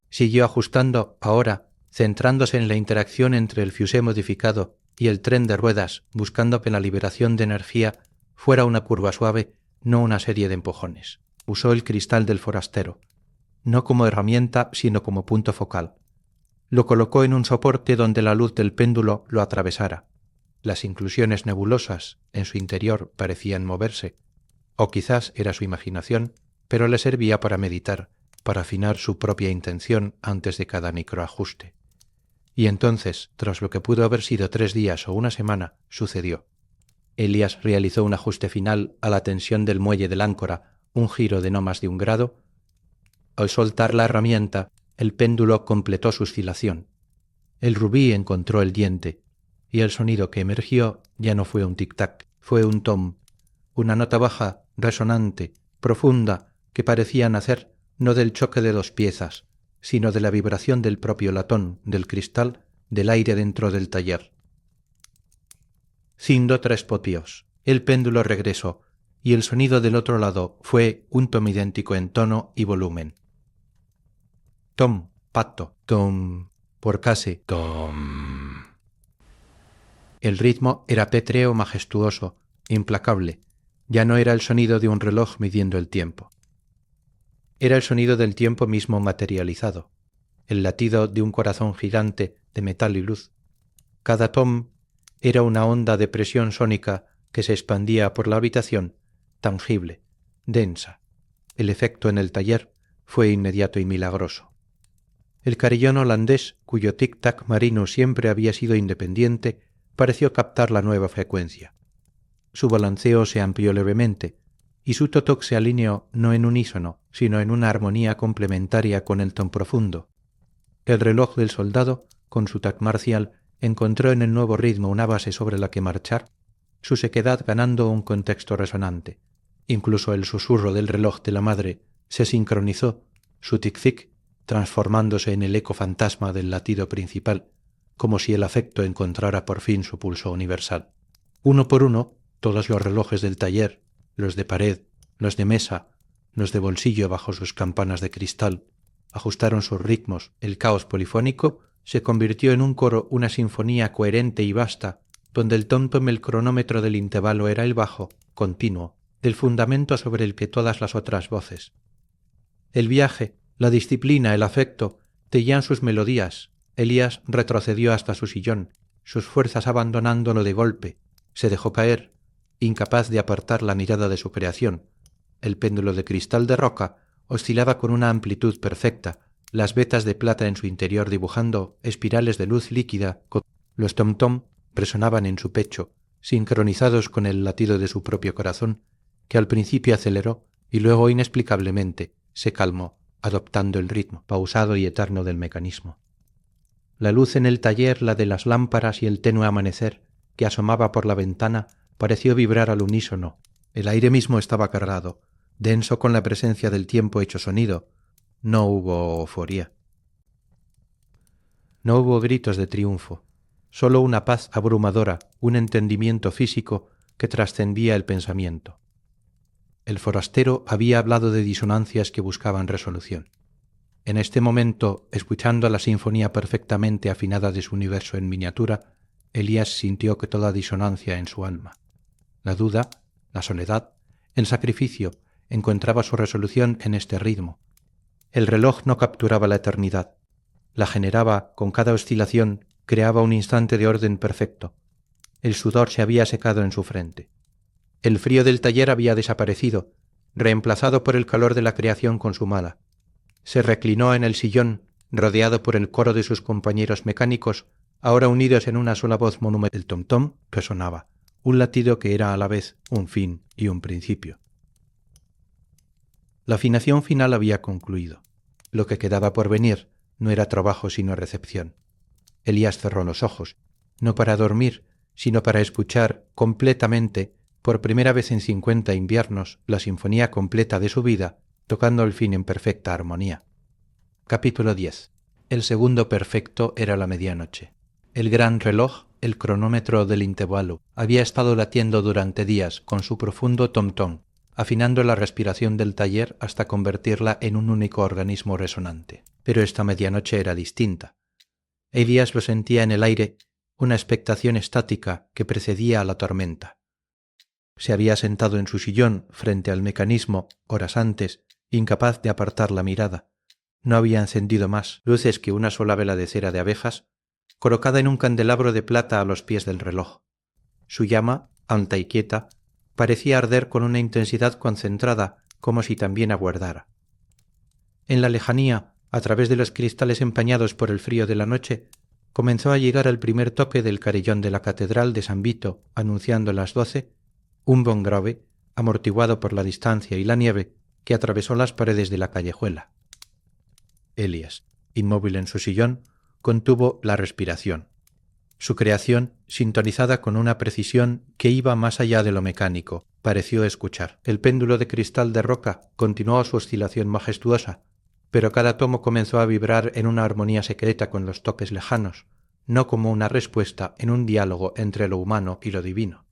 Siguió ajustando, ahora, centrándose en la interacción entre el fusé modificado y el tren de ruedas, buscando que la liberación de energía fuera una curva suave, no una serie de empujones. Usó el cristal del forastero, no como herramienta, sino como punto focal. Lo colocó en un soporte donde la luz del péndulo lo atravesara. Las inclusiones nebulosas en su interior parecían moverse, o quizás era su imaginación, pero le servía para meditar, para afinar su propia intención antes de cada microajuste. Y entonces, tras lo que pudo haber sido 3 días o una semana, sucedió. Elías realizó un ajuste final a la tensión del muelle del áncora, un giro de no más de 1 grado. Al soltar la herramienta, el péndulo completó su oscilación. El rubí encontró el diente, y el sonido que emergió ya no fue un tic-tac, fue un tom, una nota baja, resonante, profunda, que parecía nacer no del choque de 2 piezas, sino de la vibración del propio latón, del cristal, del aire dentro del taller. Cindo 3 potios. El péndulo regresó, y el sonido del otro lado fue un tom idéntico en tono y volumen. Tom, patto, tom, por case, tom. El ritmo era pétreo, majestuoso, implacable. Ya no era el sonido de un reloj midiendo el tiempo. Era el sonido del tiempo mismo materializado, el latido de un corazón gigante de metal y luz. Cada tom era una onda de presión sónica que se expandía por la habitación, tangible, densa. El efecto en el taller fue inmediato y milagroso. El carillón holandés, cuyo tic-tac marino siempre había sido independiente, pareció captar la nueva frecuencia. Su balanceo se amplió levemente, y su totoc se alineó no en unísono, sino en una armonía complementaria con el ton profundo. El reloj del soldado, con su tac marcial, encontró en el nuevo ritmo una base sobre la que marchar, su sequedad ganando un contexto resonante. Incluso el susurro del reloj de la madre se sincronizó, su tic-tic transformándose en el eco fantasma del latido principal, como si el afecto encontrara por fin su pulso universal. Uno por uno, todos los relojes del taller, los de pared, los de mesa, los de bolsillo bajo sus campanas de cristal, ajustaron sus ritmos. El caos polifónico se convirtió en un coro, una sinfonía coherente y vasta, donde el tom-tom, el cronómetro del intervalo, era el bajo, continuo, del fundamento sobre el que todas las otras voces. El viaje, la disciplina, el afecto, tejían sus melodías. Elías retrocedió hasta su sillón, sus fuerzas abandonándolo de golpe. Se dejó caer, incapaz de apartar la mirada de su creación. El péndulo de cristal de roca oscilaba con una amplitud perfecta, las vetas de plata en su interior dibujando espirales de luz líquida. Los tom-tom resonaban en su pecho, sincronizados con el latido de su propio corazón, que al principio aceleró y luego inexplicablemente se calmó, adoptando el ritmo pausado y eterno del mecanismo. La luz en el taller, la de las lámparas y el tenue amanecer que asomaba por la ventana, pareció vibrar al unísono. El aire mismo estaba cargado, denso con la presencia del tiempo hecho sonido. No hubo euforia. No hubo gritos de triunfo, solo una paz abrumadora, un entendimiento físico que trascendía el pensamiento. El forastero había hablado de disonancias que buscaban resolución. En este momento, escuchando la sinfonía perfectamente afinada de su universo en miniatura, Elías sintió que toda disonancia en su alma, la duda, la soledad, el sacrificio, encontraba su resolución en este ritmo. El reloj no capturaba la eternidad, la generaba con cada oscilación, creaba un instante de orden perfecto. El sudor se había secado en su frente. El frío del taller había desaparecido, reemplazado por el calor de la creación consumada. Se reclinó en el sillón, rodeado por el coro de sus compañeros mecánicos, ahora unidos en una sola voz monumental. El tom-tom resonaba, un latido que era a la vez un fin y un principio. La afinación final había concluido. Lo que quedaba por venir no era trabajo sino recepción. Elías cerró los ojos, no para dormir, sino para escuchar completamente, por primera vez en 50 inviernos, la sinfonía completa de su vida, tocando el fin en perfecta armonía. Capítulo 10. El segundo perfecto era la medianoche. El gran reloj, el cronómetro del intervalo, había estado latiendo durante días con su profundo tom-tom, afinando la respiración del taller hasta convertirla en un único organismo resonante. Pero esta medianoche era distinta. Elías lo sentía en el aire, una expectación estática que precedía a la tormenta. Se había sentado en su sillón frente al mecanismo horas antes, incapaz de apartar la mirada. No había encendido más luces que una sola vela de cera de abejas, colocada en un candelabro de plata a los pies del reloj. Su llama, alta y quieta, parecía arder con una intensidad concentrada, como si también aguardara. En la lejanía, a través de los cristales empañados por el frío de la noche, comenzó a llegar el primer toque del carillón de la catedral de San Vito, anunciando las 12, un bon grave, amortiguado por la distancia y la nieve, que atravesó las paredes de la callejuela. Elías, inmóvil en su sillón, contuvo la respiración. Su creación, sintonizada con una precisión que iba más allá de lo mecánico, pareció escuchar. El péndulo de cristal de roca continuó su oscilación majestuosa, pero cada tomo comenzó a vibrar en una armonía secreta con los toques lejanos, no como una respuesta en un diálogo entre lo humano y lo divino.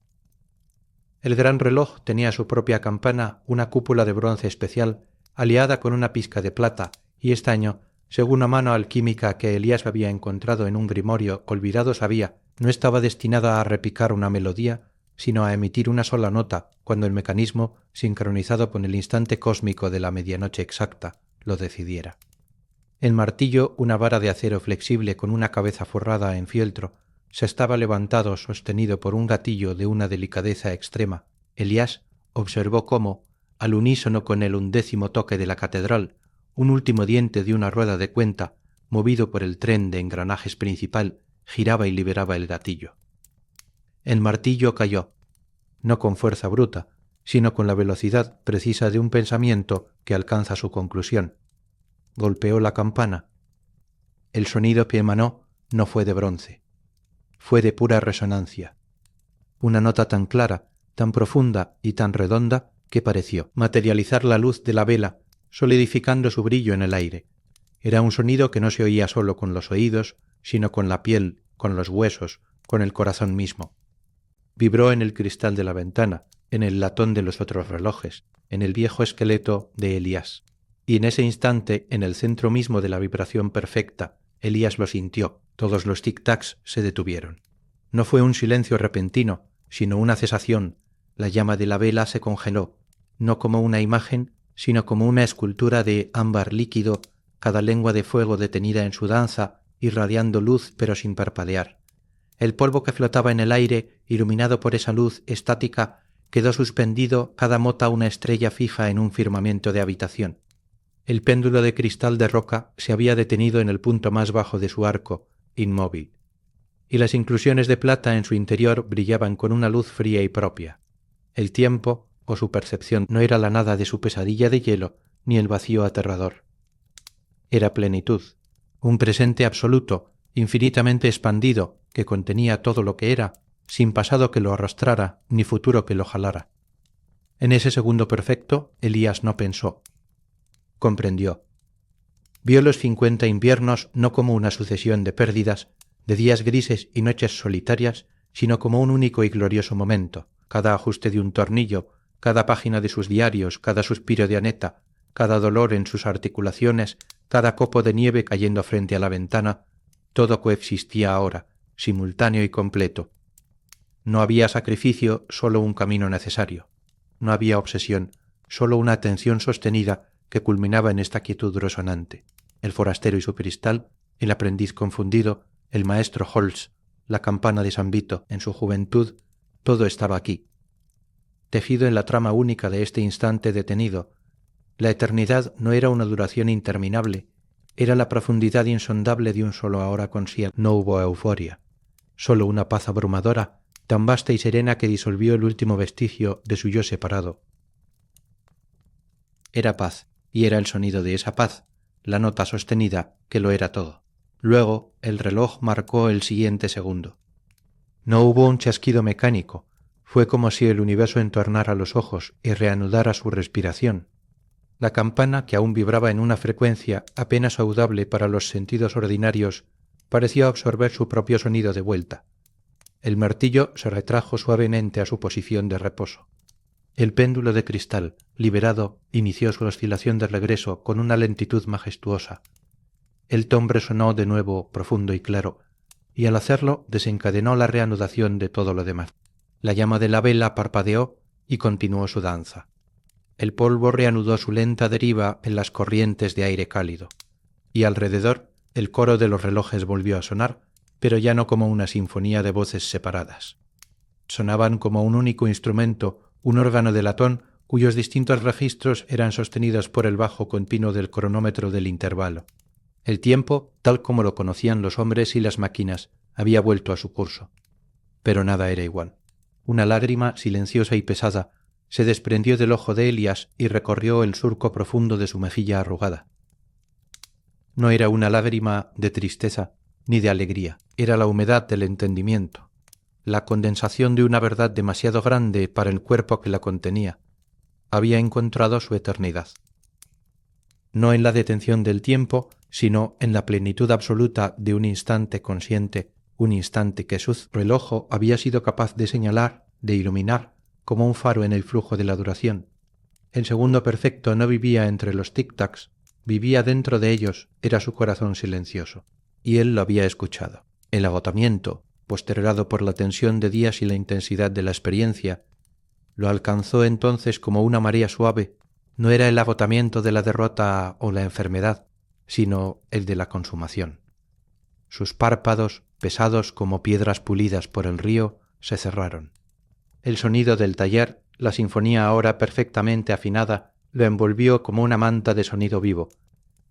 El gran reloj tenía su propia campana, una cúpula de bronce especial, aliada con una pizca de plata, y estaño, según una mano alquímica que Elías había encontrado en un grimorio olvidado sabía, no estaba destinada a repicar una melodía, sino a emitir una sola nota cuando el mecanismo, sincronizado con el instante cósmico de la medianoche exacta, lo decidiera. El martillo, una vara de acero flexible con una cabeza forrada en fieltro, se estaba levantado sostenido por un gatillo de una delicadeza extrema. Elías observó cómo, al unísono con el 11º toque de la catedral, un último diente de una rueda de cuenta, movido por el tren de engranajes principal, giraba y liberaba el gatillo. El martillo cayó, no con fuerza bruta, sino con la velocidad precisa de un pensamiento que alcanza su conclusión. Golpeó la campana. El sonido que emanó no fue de bronce, fue de pura resonancia. Una nota tan clara, tan profunda y tan redonda que pareció materializar la luz de la vela, solidificando su brillo en el aire. Era un sonido que no se oía solo con los oídos, sino con la piel, con los huesos, con el corazón mismo. Vibró en el cristal de la ventana, en el latón de los otros relojes, en el viejo esqueleto de Elías. Y en ese instante, en el centro mismo de la vibración perfecta, Elías lo sintió. Todos los tic-tacs se detuvieron. No fue un silencio repentino, sino una cesación. La llama de la vela se congeló, no como una imagen, sino como una escultura de ámbar líquido, cada lengua de fuego detenida en su danza, irradiando luz pero sin parpadear. El polvo que flotaba en el aire, iluminado por esa luz estática, quedó suspendido cada mota una estrella fija en un firmamento de habitación. El péndulo de cristal de roca se había detenido en el punto más bajo de su arco, inmóvil, y las inclusiones de plata en su interior brillaban con una luz fría y propia. El tiempo, o su percepción, no era la nada de su pesadilla de hielo, ni el vacío aterrador. Era plenitud, un presente absoluto, infinitamente expandido, que contenía todo lo que era, sin pasado que lo arrastrara, ni futuro que lo jalara. En ese segundo perfecto, Elías no pensó. Comprendió. Vio los 50 inviernos no como una sucesión de pérdidas, de días grises y noches solitarias, sino como un único y glorioso momento. Cada ajuste de un tornillo, cada página de sus diarios, cada suspiro de Aneta, cada dolor en sus articulaciones, cada copo de nieve cayendo frente a la ventana, todo coexistía ahora, simultáneo y completo. No había sacrificio, solo un camino necesario. No había obsesión, solo una atención sostenida que culminaba en esta quietud resonante. El forastero y su cristal, el aprendiz confundido, el maestro Holz, la campana de San Vito en su juventud, todo estaba aquí, tejido en la trama única de este instante detenido. La eternidad no era una duración interminable, era la profundidad insondable de un solo ahora consciente. No hubo euforia, solo una paz abrumadora, tan vasta y serena que disolvió el último vestigio de su yo separado. Era paz, y era el sonido de esa paz, la nota sostenida, que lo era todo. Luego el reloj marcó el siguiente segundo. No hubo un chasquido mecánico, fue como si el universo entornara los ojos y reanudara su respiración. La campana, que aún vibraba en una frecuencia apenas audible para los sentidos ordinarios, pareció absorber su propio sonido de vuelta. El martillo se retrajo suavemente a su posición de reposo. El péndulo de cristal, liberado, inició su oscilación de regreso con una lentitud majestuosa. El timbre sonó de nuevo profundo y claro, y al hacerlo desencadenó la reanudación de todo lo demás. La llama de la vela parpadeó y continuó su danza. El polvo reanudó su lenta deriva en las corrientes de aire cálido, y alrededor el coro de los relojes volvió a sonar, pero ya no como una sinfonía de voces separadas. Sonaban como un único instrumento, un órgano de latón cuyos distintos registros eran sostenidos por el bajo continuo del cronómetro del intervalo. El tiempo, tal como lo conocían los hombres y las máquinas, había vuelto a su curso. Pero nada era igual. Una lágrima silenciosa y pesada se desprendió del ojo de Elías y recorrió el surco profundo de su mejilla arrugada. No era una lágrima de tristeza ni de alegría, era la humedad del entendimiento, la condensación de una verdad demasiado grande para el cuerpo que la contenía. Había encontrado su eternidad. No en la detención del tiempo, sino en la plenitud absoluta de un instante consciente, un instante que su reloj había sido capaz de señalar, de iluminar, como un faro en el flujo de la duración. El segundo perfecto no vivía entre los tic-tacs, vivía dentro de ellos, era su corazón silencioso. Y él lo había escuchado. El agotamiento, postergado por la tensión de días y la intensidad de la experiencia, lo alcanzó entonces como una marea suave. No era el agotamiento de la derrota o la enfermedad, sino el de la consumación. Sus párpados, pesados como piedras pulidas por el río, se cerraron. El sonido del taller, la sinfonía ahora perfectamente afinada, lo envolvió como una manta de sonido vivo.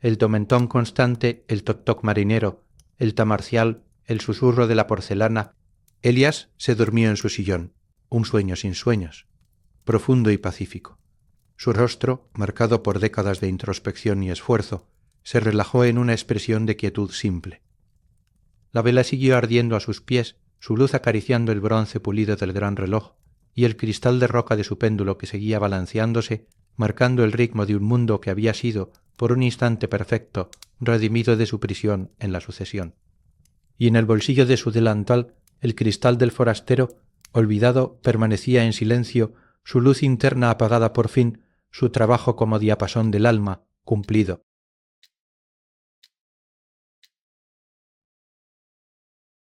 El tomentón constante, el toc-toc marinero, el tamarcial, el susurro de la porcelana. Elías se durmió en su sillón, un sueño sin sueños, profundo y pacífico. Su rostro, marcado por décadas de introspección y esfuerzo, se relajó en una expresión de quietud simple. La vela siguió ardiendo a sus pies, su luz acariciando el bronce pulido del gran reloj y el cristal de roca de su péndulo que seguía balanceándose, marcando el ritmo de un mundo que había sido, por un instante perfecto, redimido de su prisión en la sucesión. Y en el bolsillo de su delantal, el cristal del forastero, olvidado, permanecía en silencio, su luz interna apagada por fin, su trabajo como diapasón del alma, cumplido.